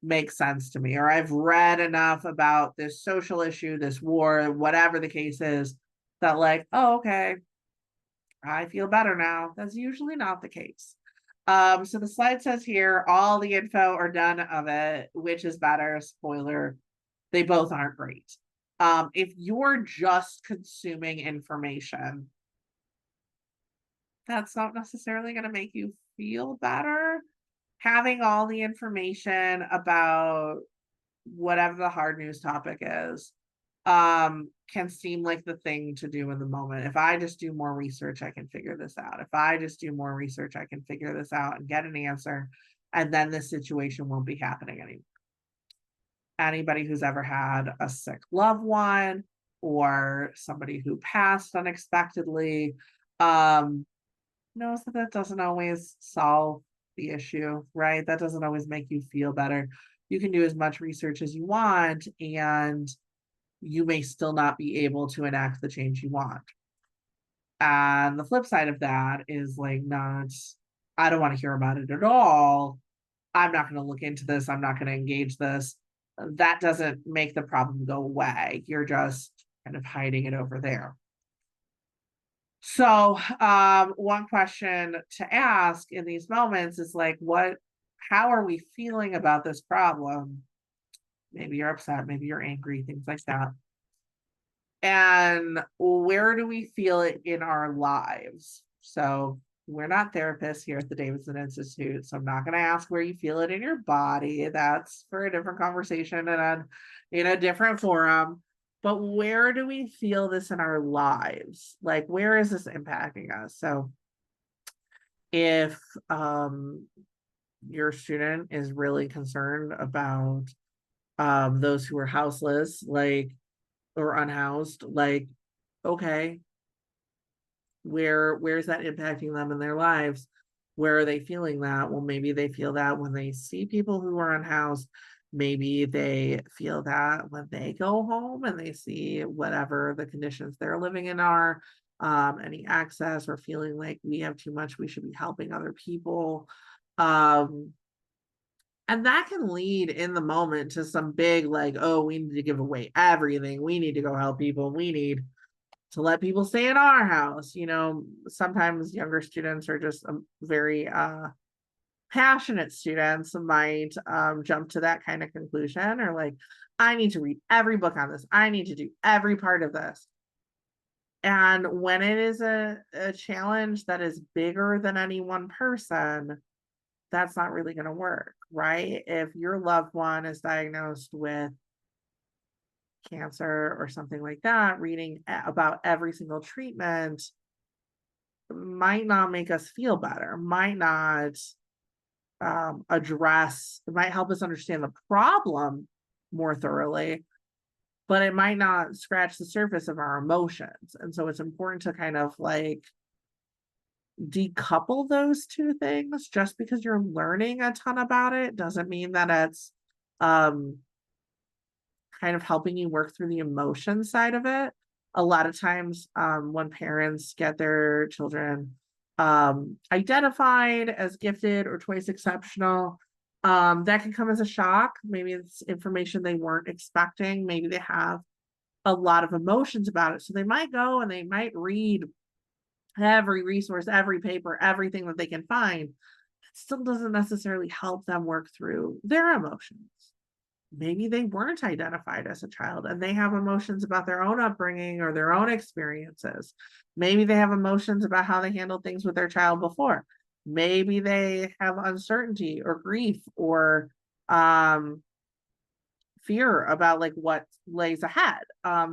makes sense to me, or I've read enough about this social issue, this war, whatever the case is, that like, oh, okay, I feel better now. That's usually not the case. So the slide says here, all the info or none of it, which is better? Spoiler, they both aren't great. If you're just consuming information, that's not necessarily going to make you feel better. Having all the information about whatever the hard news topic is, can seem like the thing to do in the moment. If I just do more research, I can figure this out. If I just do more research, I can figure this out and get an answer, and then this situation won't be happening anymore. Anybody who's ever had a sick loved one or somebody who passed unexpectedly, knows that that doesn't always solve the issue, right? That doesn't always make you feel better. You can do as much research as you want, and you may still not be able to enact the change you want. And the flip side of that is like, no, I don't want to hear about it at all. I'm not going to look into this. I'm not going to engage this. That doesn't make the problem go away. You're just kind of hiding it over there. So one question to ask in these moments is like, how are we feeling about this problem? Maybe you're upset, maybe you're angry, things like that. And where do we feel it in our lives? So we're not therapists here at the Davidson Institute, so I'm not going to ask where you feel it in your body. That's for a different conversation and in a different forum. But where do we feel this in our lives? Like, where is this impacting us? So if your student is really concerned about those who are houseless, like, or unhoused, like, okay, where's that impacting them in their lives? Where are they feeling that? Well, maybe they feel that when they see people who are unhoused. Maybe they feel that when they go home and they see whatever the conditions they're living in are, any access or feeling like we have too much, we should be helping other people. Um, and that can lead in the moment to some big, like, oh, we need to give away everything. We need to go help people. We need to let people stay in our house. Sometimes younger students are just very passionate students might jump to that kind of conclusion, or like, I need to read every book on this. I need to do every part of this. And when it is a challenge that is bigger than any one person, that's not really going to work, right? If your loved one is diagnosed with cancer or something like that, reading about every single treatment might not make us feel better, might not address, it might help us understand the problem more thoroughly, but it might not scratch the surface of our emotions. And so it's important to kind of like decouple those two things. Just because you're learning a ton about it doesn't mean that it's um kind of helping you work through the emotion side of it. A lot of times, when parents get their children identified as gifted or twice exceptional, that can come as a shock. Maybe it's information they weren't expecting. Maybe they have a lot of emotions about it. So they might go and they might read every resource, every paper, everything that they can find. It still doesn't necessarily help them work through their emotions. Maybe they weren't identified as a child and they have emotions about their own upbringing or their own experiences. Maybe they have emotions about how they handled things with their child before. Maybe they have uncertainty or grief or fear about like what lays ahead.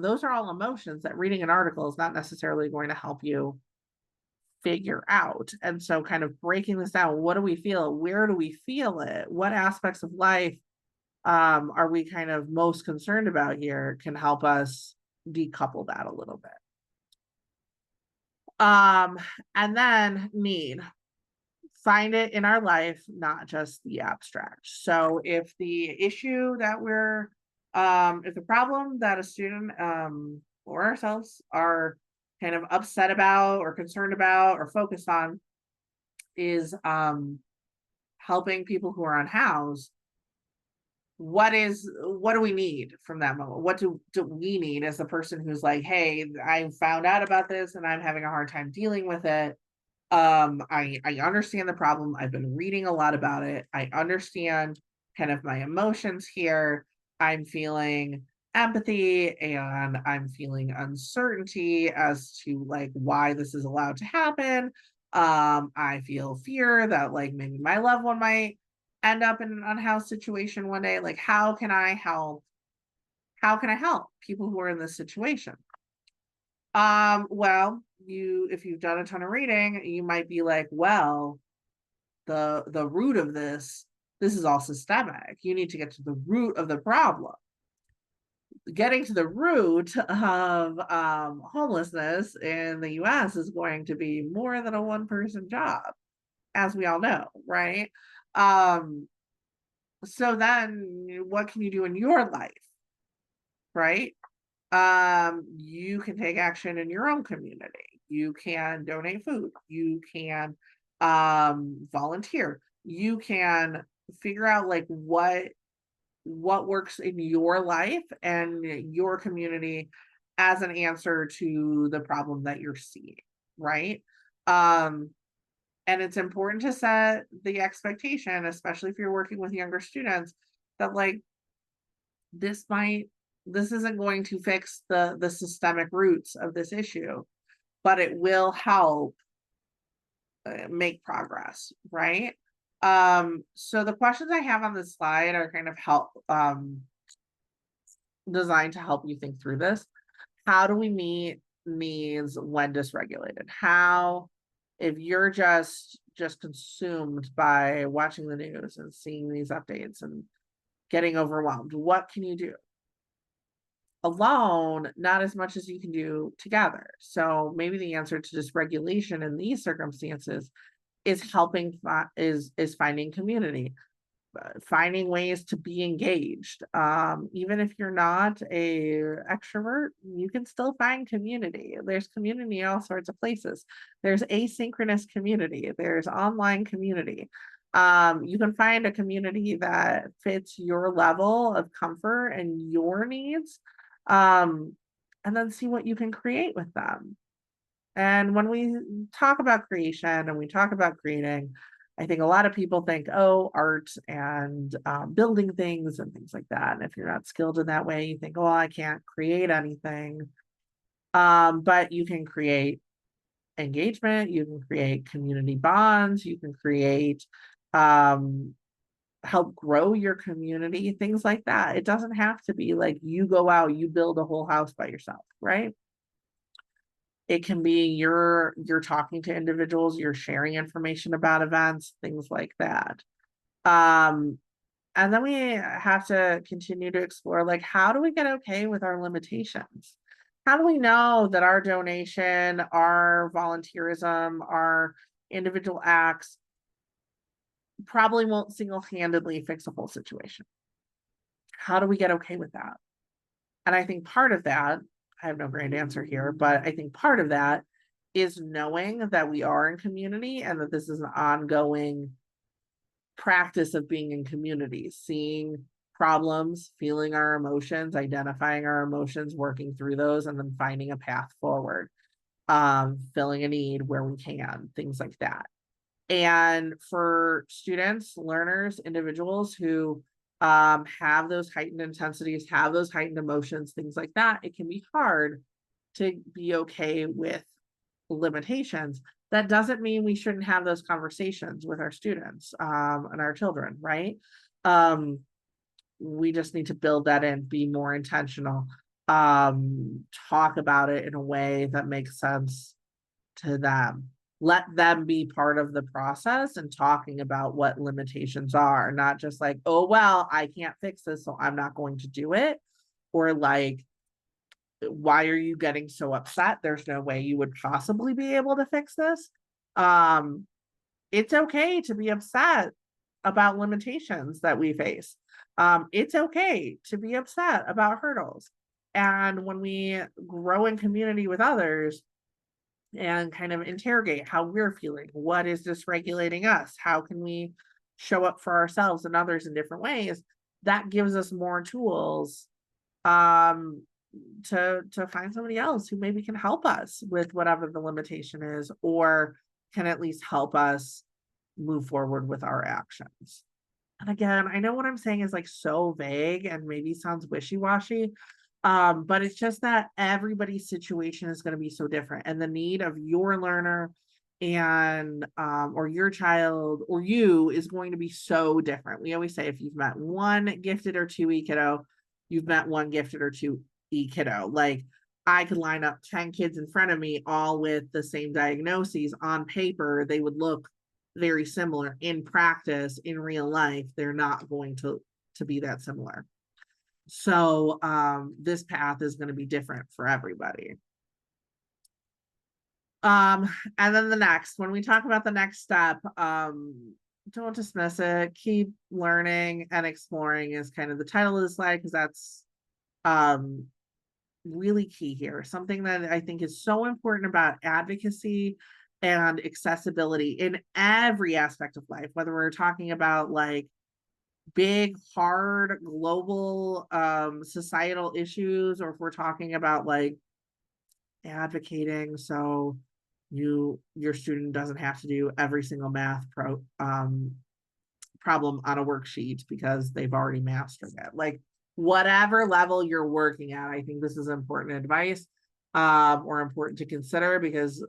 Those are all emotions that reading an article is not necessarily going to help you figure out. And so kind of breaking this down, what do we feel? Where do we feel it? What aspects of life are we kind of most concerned about here, can help us decouple that a little bit. And then need. Find it in our life, not just the abstract. So if the issue that if the problem that a student or ourselves are kind of upset about or concerned about or focused on is helping people who are unhoused, what do we need from that moment? What do we need as the person who's like, hey, I found out about this and I'm having a hard time dealing with it. I understand the problem. I've been reading a lot about it. I understand kind of my emotions here. I'm feeling empathy and I'm feeling uncertainty as to like why this is allowed to happen. I feel fear that like maybe my loved one might end up in an unhoused situation one day. Like, how can I help? How can I help people who are in this situation? Well, if you've done a ton of reading, you might be like, well, the root of this is all systemic. You need to get to the root of the problem. Getting to the root of homelessness in the US is going to be more than a one-person job, as we all know, right? So then what can you do in your life, right? You can take action in your own community. You can donate food. You can volunteer. You can figure out like what works in your life and your community as an answer to the problem that you're seeing, right? And it's important to set the expectation, especially if you're working with younger students, that like this might this isn't going to fix the systemic roots of this issue, but it will help make progress, right? So the questions I have on this slide are kind of help designed to help you think through this. How do we meet needs when dysregulated? How, if you're just consumed by watching the news and seeing these updates and getting overwhelmed, what can you do? Alone, not as much as you can do together. So maybe the answer to dysregulation in these circumstances is is finding community, finding ways to be engaged. Even if you're not a extrovert, you can still find community. There's community in all sorts of places. There's asynchronous community, there's online community. You can find a community that fits your level of comfort and your needs, um, and then see what you can create with them. And when we talk about creation and we talk about creating, I think a lot of people think, oh, art and building things and things like that. And if you're not skilled in that way, you think, oh, I can't create anything. But you can create engagement, you can create community bonds, you can create, um, help grow your community, things like that. It doesn't have to be like you go out, you build a whole house by yourself, right? It can be you're talking to individuals, you're sharing information about events, things like that. Um, and then we have to continue to explore, like, how do we get okay with our limitations? How do we know that our donation, our volunteerism, our individual acts probably won't single-handedly fix a whole situation? How do we get okay with that? And I think part of that, I have no great answer here, but I think part of that is knowing that we are in community and that this is an ongoing practice of being in community, seeing problems, feeling our emotions, identifying our emotions, working through those, and then finding a path forward, filling a need where we can, things like that. And for students, learners, individuals who have those heightened intensities, have those heightened emotions, things like that, it can be hard to be okay with limitations. That doesn't mean we shouldn't have those conversations with our students and our children, right? Um, we just need to build that in, be more intentional, talk about it in a way that makes sense to them. Let them be part of the process and talking about what limitations are, not just like, oh, well, I can't fix this, so I'm not going to do it. Or like, why are you getting so upset? There's no way you would possibly be able to fix this. Um, it's okay to be upset about limitations that we face. It's okay to be upset about hurdles. And when we grow in community with others, and kind of interrogate how we're feeling. What is dysregulating us? How can we show up for ourselves and others in different ways? That gives us more tools um to find somebody else who maybe can help us with whatever the limitation is, or can at least help us move forward with our actions. And again, I know what I'm saying is like so vague and maybe sounds wishy-washy, but it's just that everybody's situation is going to be so different, and the need of your learner and or your child or you is going to be so different. We always say if you've met one gifted or two E kiddo, you've met one gifted or two E kiddo. Like I could line up 10 kids in front of me, all with the same diagnoses. On paper, they would look very similar. In practice, in real life, they're not going to be that similar. So this path is going to be different for everybody. And then the next, when we talk about the next step, don't dismiss it. Keep learning and exploring is kind of the title of the slide, because that's um really key here. Something that I think is so important about advocacy and accessibility in every aspect of life, whether we're talking about like big, hard, global societal issues, or if we're talking about like advocating. So your student doesn't have to do every single math problem on a worksheet because they've already mastered it. Like whatever level you're working at, I think this is important advice or important to consider because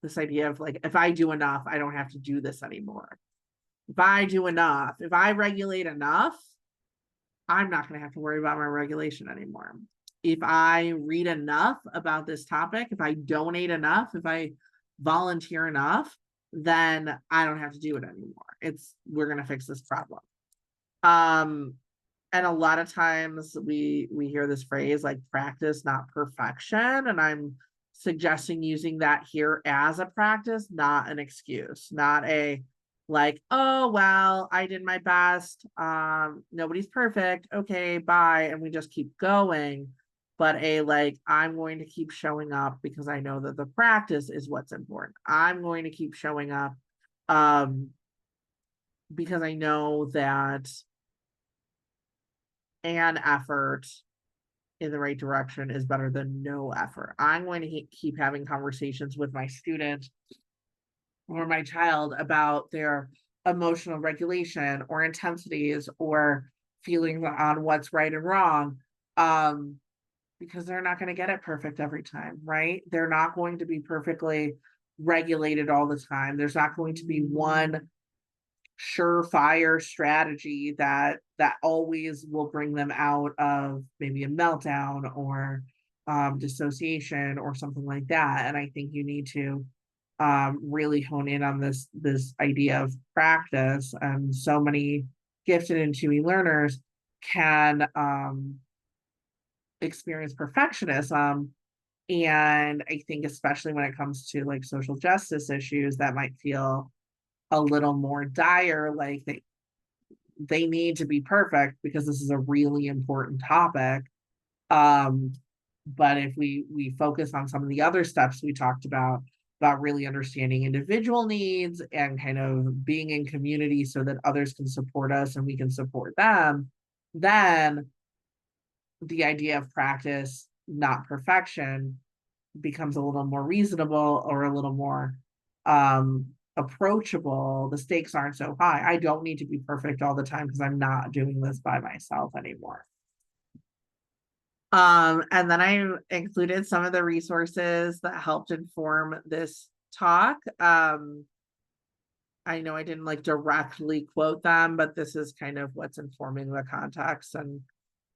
this idea of like, if I do enough, I don't have to do this anymore. If I do enough, if I regulate enough, I'm not going to have to worry about my regulation anymore. If I read enough about this topic, if I donate enough, if I volunteer enough, then I don't have to do it anymore. We're going to fix this problem. And a lot of times we hear this phrase like practice, not perfection. And I'm suggesting using that here as a practice, not an excuse, not a like, oh, well, I did my best. Nobody's perfect. Okay, bye. And we just keep going. But like, I'm going to keep showing up because I know that the practice is what's important. I'm going to keep showing up because I know that an effort in the right direction is better than no effort. I'm going to keep having conversations with my student or my child about their emotional regulation or intensities or feelings on what's right and wrong, because they're not going to get it perfect every time, right? They're not going to be perfectly regulated all the time. There's not going to be one surefire strategy that always will bring them out of maybe a meltdown or dissociation or something like that. And I think you need to really hone in on this idea of practice. And so many gifted and intuitive learners can experience perfectionism. And I think especially when it comes to like social justice issues that might feel a little more dire, like they need to be perfect because this is a really important topic. But if we focus on some of the other steps we talked about really understanding individual needs and kind of being in community so that others can support us and we can support them, then the idea of practice, not perfection, becomes a little more reasonable or a little more approachable. The stakes aren't so high. I don't need to be perfect all the time because I'm not doing this by myself anymore. And then I included some of the resources that helped inform this talk. I know I didn't like directly quote them, but this is kind of what's informing the context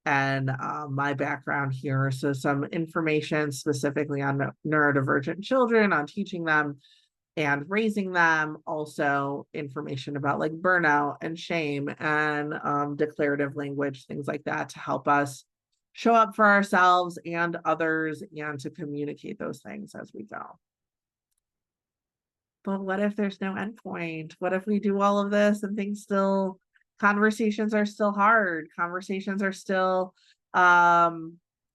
and my background here. So some information specifically on neurodivergent children, on teaching them and raising them. Also information about like burnout and shame and declarative language, things like that to help us show up for ourselves and others and to communicate those things as we go. But what if there's no endpoint? What if we do all of this and conversations are still hard. Conversations are still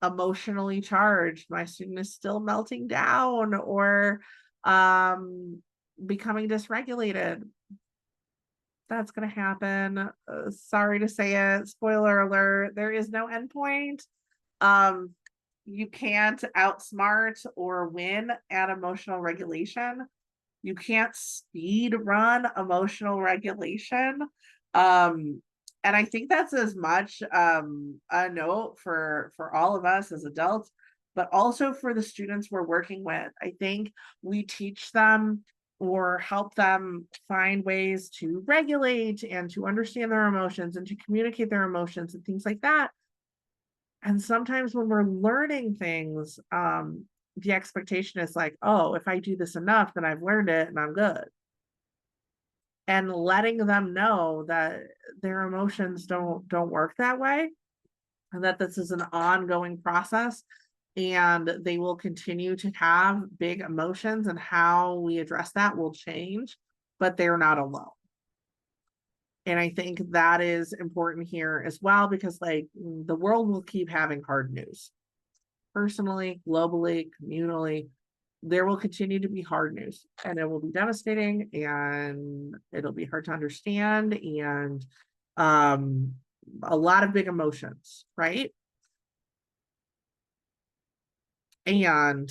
emotionally charged. My student is still melting down or becoming dysregulated. That's going to happen. Sorry to say it. Spoiler alert. There is no endpoint. You can't outsmart or win at emotional regulation. You can't speed run emotional regulation. And I think that's as much a note for all of us as adults, but also for the students we're working with. I think we teach them or help them find ways to regulate and to understand their emotions and to communicate their emotions and things like that. And sometimes when we're learning things, the expectation is like, oh, if I do this enough, then I've learned it and I'm good. And letting them know that their emotions don't work that way and that this is an ongoing process and they will continue to have big emotions and how we address that will change, but they're not alone. And I think that is important here as well, because like the world will keep having hard news. Personally, globally, communally, there will continue to be hard news and it will be devastating and it'll be hard to understand and a lot of big emotions, right? And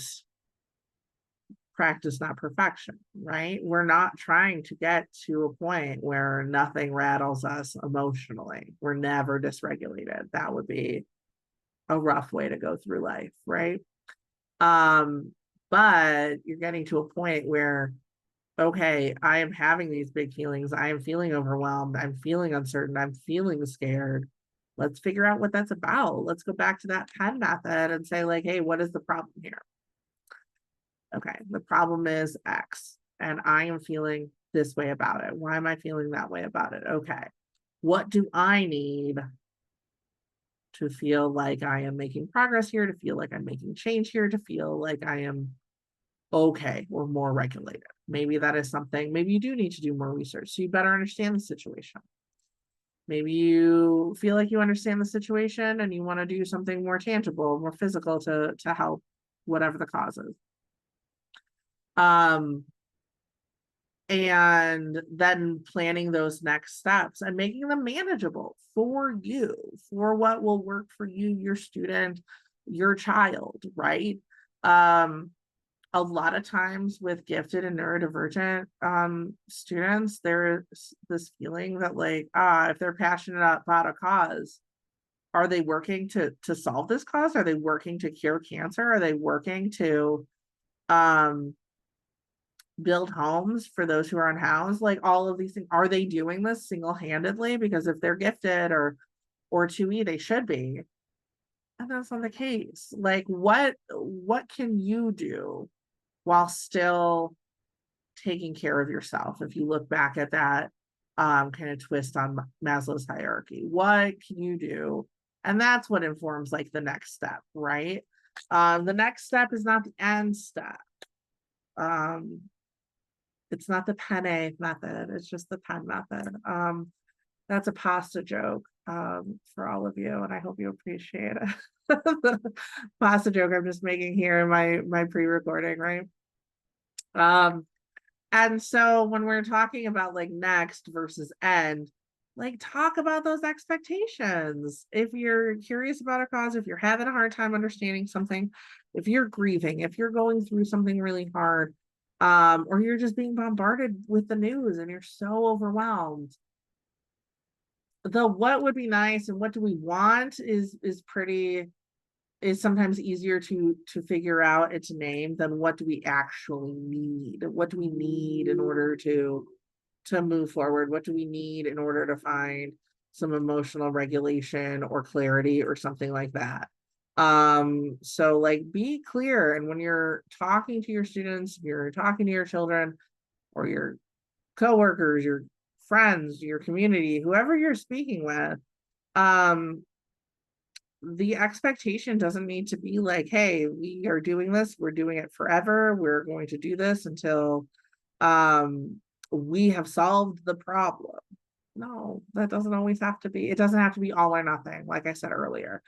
practice, not perfection, right? We're not trying to get to a point where nothing rattles us emotionally. We're never dysregulated. That would be a rough way to go through life, right? But you're getting to a point where, okay, I am having these big feelings. I am feeling overwhelmed. I'm feeling uncertain. I'm feeling scared. Let's figure out what that's about. Let's go back to that pen method and say, like, hey, what is the problem here? Okay, the problem is X, and I am feeling this way about it. Why am I feeling that way about it? Okay, what do I need to feel like I am making progress here, to feel like I'm making change here, to feel like I am okay or more regulated? Maybe that is something, maybe you do need to do more research so you better understand the situation. Maybe you feel like you understand the situation and you want to do something more tangible, more physical to help whatever the cause is. And then planning those next steps and making them manageable for you, for what will work for you, your student, your child, right? A lot of times with gifted and neurodivergent students, there's this feeling that, like, if they're passionate about a cause, are they working to solve this cause? Are they working to cure cancer? Are they working to build homes for those who are unhoused? Like, all of these things, are they doing this single-handedly? Because if they're gifted or 2E, they should be. And that's not the case. Like, what can you do while still taking care of yourself? If you look back at that kind of twist on Maslow's hierarchy, what can you do? And that's what informs like the next step, right? The next step is not the end step. It's not the penne method, it's just the pen method. That's a pasta joke for all of you, and I hope you appreciate it. The pasta joke I'm just making here in my pre-recording, right? And so when we're talking about like next versus end, like, talk about those expectations. If you're curious about a cause, if you're having a hard time understanding something, if you're grieving, if you're going through something really hard, or you're just being bombarded with the news and you're so overwhelmed, the what would be nice and what do we want is sometimes easier to figure out and to name than what do we actually need. What do we need in order to move forward? What do we need in order to find some emotional regulation or clarity or something like that? So like, be clear. And when you're talking to your students, you're talking to your children or your coworkers, your friends, your community, whoever you're speaking with, the expectation doesn't need to be like, hey, we are doing this, we're doing it forever, we're going to do this until we have solved the problem. No, that doesn't always have to be. It doesn't have to be all or nothing, like I said earlier.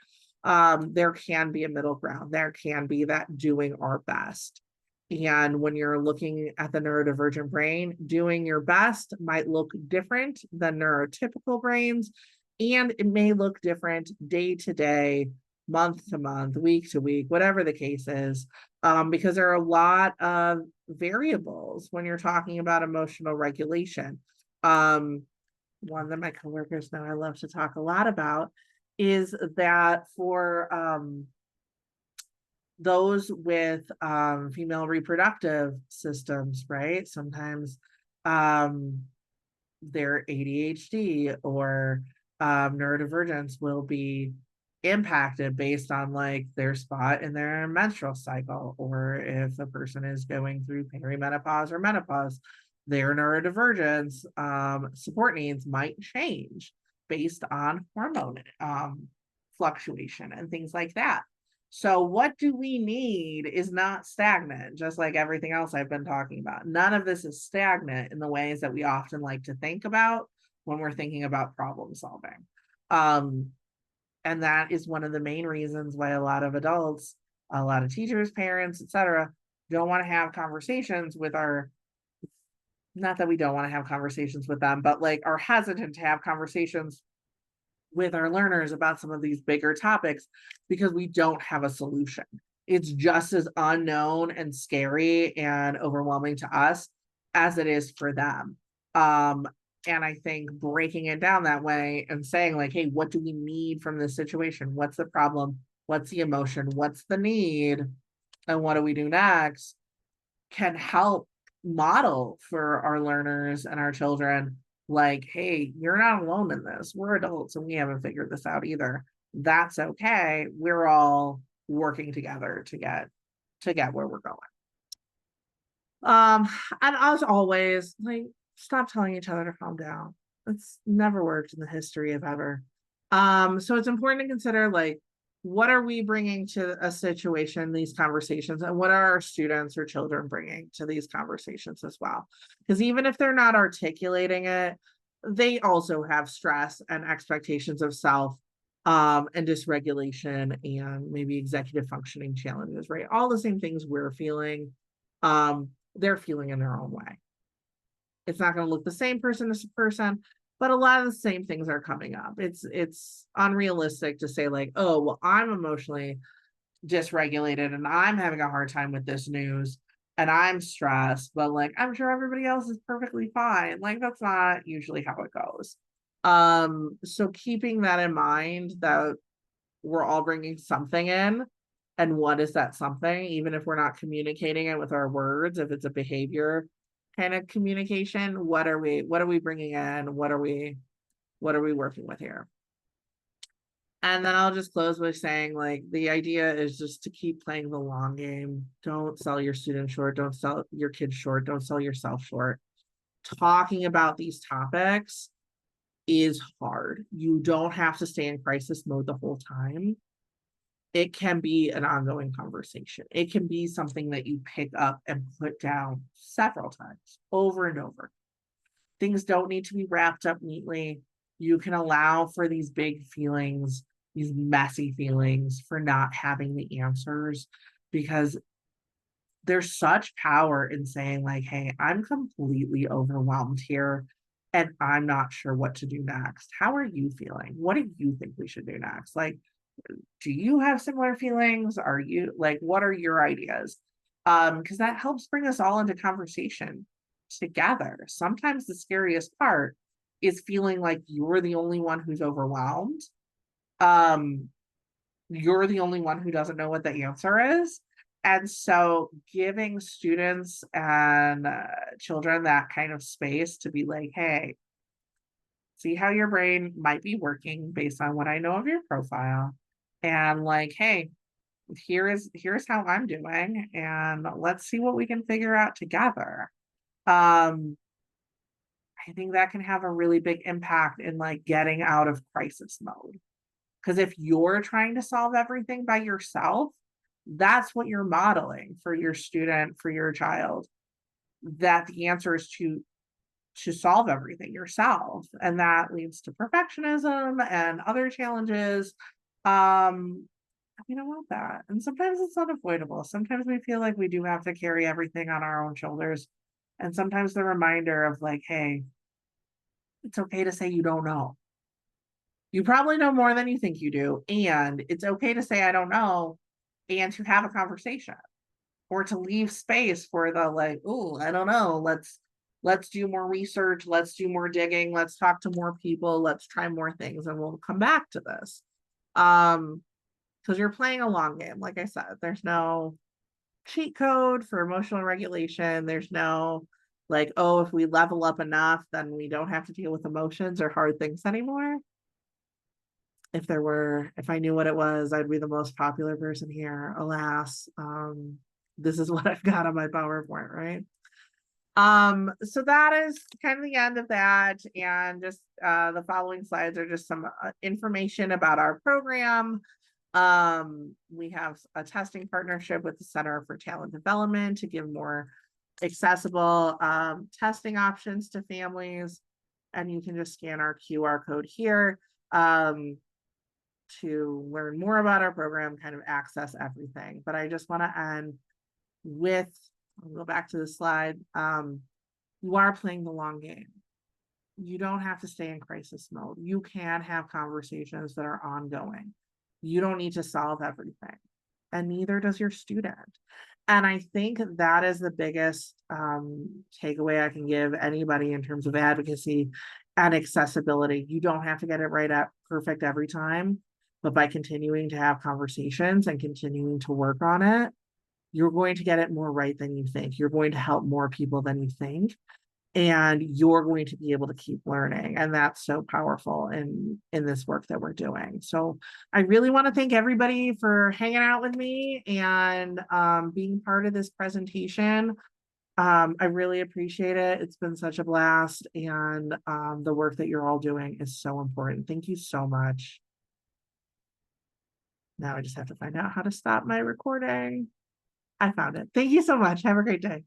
There can be a middle ground. There can be that doing our best. And when you're looking at the neurodivergent brain, doing your best might look different than neurotypical brains. And it may look different day to day, month to month, week to week, whatever the case is, because there are a lot of variables when you're talking about emotional regulation. One that my coworkers know I love to talk a lot about is that for those with female reproductive systems, right? Sometimes their ADHD or neurodivergence will be impacted based on like their spot in their menstrual cycle, or if a person is going through perimenopause or menopause, their neurodivergence support needs might change based on hormone fluctuation and things like that. So what do we need is not stagnant, just like everything else I've been talking about. None of this is stagnant in the ways that we often like to think about when we're thinking about problem solving. And that is one of the main reasons why a lot of adults, a lot of teachers, parents, etc., don't want to have conversations with our, not that we don't want to have conversations with them, but like are hesitant to have conversations with our learners about some of these bigger topics because we don't have a solution. it's just as unknown and scary and overwhelming to us as it is for them. Um, and I think breaking it down that way and saying, like, hey, what do we need from this situation? What's the problem? What's the emotion? What's the need? And what do we do next? Can help model for our learners and our children, like, hey, you're not alone in this. We're adults and we haven't figured this out either. That's okay. We're all working together to get where we're going. Um, and as always, like, stop telling each other to calm down. It's never worked in the history of ever. So it's important to consider, like, what are we bringing to a situation, these conversations, and what are our students or children bringing to these conversations as well? Because even if they're not articulating it, they also have stress and expectations of self, and dysregulation and maybe executive functioning challenges, right? All the same things we're feeling. They're feeling in their own way. It's not going to look the same person as a person, but a lot of the same things are coming up. It's unrealistic to say, like, oh, well, I'm emotionally dysregulated and I'm having a hard time with this news and I'm stressed, but like I'm sure everybody else is perfectly fine. Like that's not usually how it goes. So keeping that in mind, that we're all bringing something in, and what is that something, even if we're not communicating it with our words, if it's a behavior kind of communication, what are we bringing in, what are we working with here? And then I'll just close by saying, like, the idea is just to keep playing the long game. Don't sell your students short, don't sell your kids short, don't sell yourself short. Talking about these topics is hard. You don't have to stay in crisis mode the whole time. It can be an ongoing conversation. It can be something that you pick up and put down several times over and over. Things don't need to be wrapped up neatly. You can allow for these big feelings, these messy feelings, for not having the answers, because there's such power in saying, like, hey, I'm completely overwhelmed here and I'm not sure what to do next. How are you feeling? What do you think we should do next? Like, do you have similar feelings? Are you, like, what are your ideas? Because that helps bring us all into conversation together. Sometimes the scariest part is feeling like you're the only one who's overwhelmed. Um, you're the only one who doesn't know what the answer is. And so giving students and children that kind of space to be like, hey, see how your brain might be working based on what I know of your profile. And like, hey, here's how I'm doing, and let's see what we can figure out together. Um, I think that can have a really big impact in, like, getting out of crisis mode. Because if you're trying to solve everything by yourself, that's what you're modeling for your student, for your child, that the answer is to solve everything yourself. And that leads to perfectionism and other challenges. We don't want that. And sometimes it's unavoidable. Sometimes we feel like we do have to carry everything on our own shoulders. And sometimes the reminder of, like, hey, it's okay to say you don't know. You probably know more than you think you do. And it's okay to say, I don't know, and to have a conversation, or to leave space for the, like, oh, I don't know. Let's do more research. Let's do more digging. Let's talk to more people. Let's try more things and we'll come back to this. Because you're playing a long game. Like I said, there's no cheat code for emotional regulation. There's no, like, oh, if we level up enough, then we don't have to deal with emotions or hard things anymore. If I knew what it was, I'd be the most popular person here. Alas, this is what I've got on my PowerPoint, right? So that is kind of the end of that. And just the following slides are just some information about our program. We have a testing partnership with the Center for Talent Development to give more accessible testing options to families. And you can just scan our QR code here to learn more about our program, kind of access everything. But I just want to end with, I'll go back to the slide. You are playing the long game. You don't have to stay in crisis mode. You can have conversations that are ongoing. You don't need to solve everything. and neither does your student. And I think that is the biggest takeaway I can give anybody in terms of advocacy and accessibility. You don't have to get it right at perfect every time, but by continuing to have conversations and continuing to work on it, you're going to get it more right than you think. You're going to help more people than you think, and you're going to be able to keep learning, and that's so powerful in this work that we're doing. So I really want to thank everybody for hanging out with me and being part of this presentation. I really appreciate it. It's been such a blast, and the work that you're all doing is so important. Thank you so much. Now I just have to find out how to stop my recording. I found it. Thank you so much. Have a great day.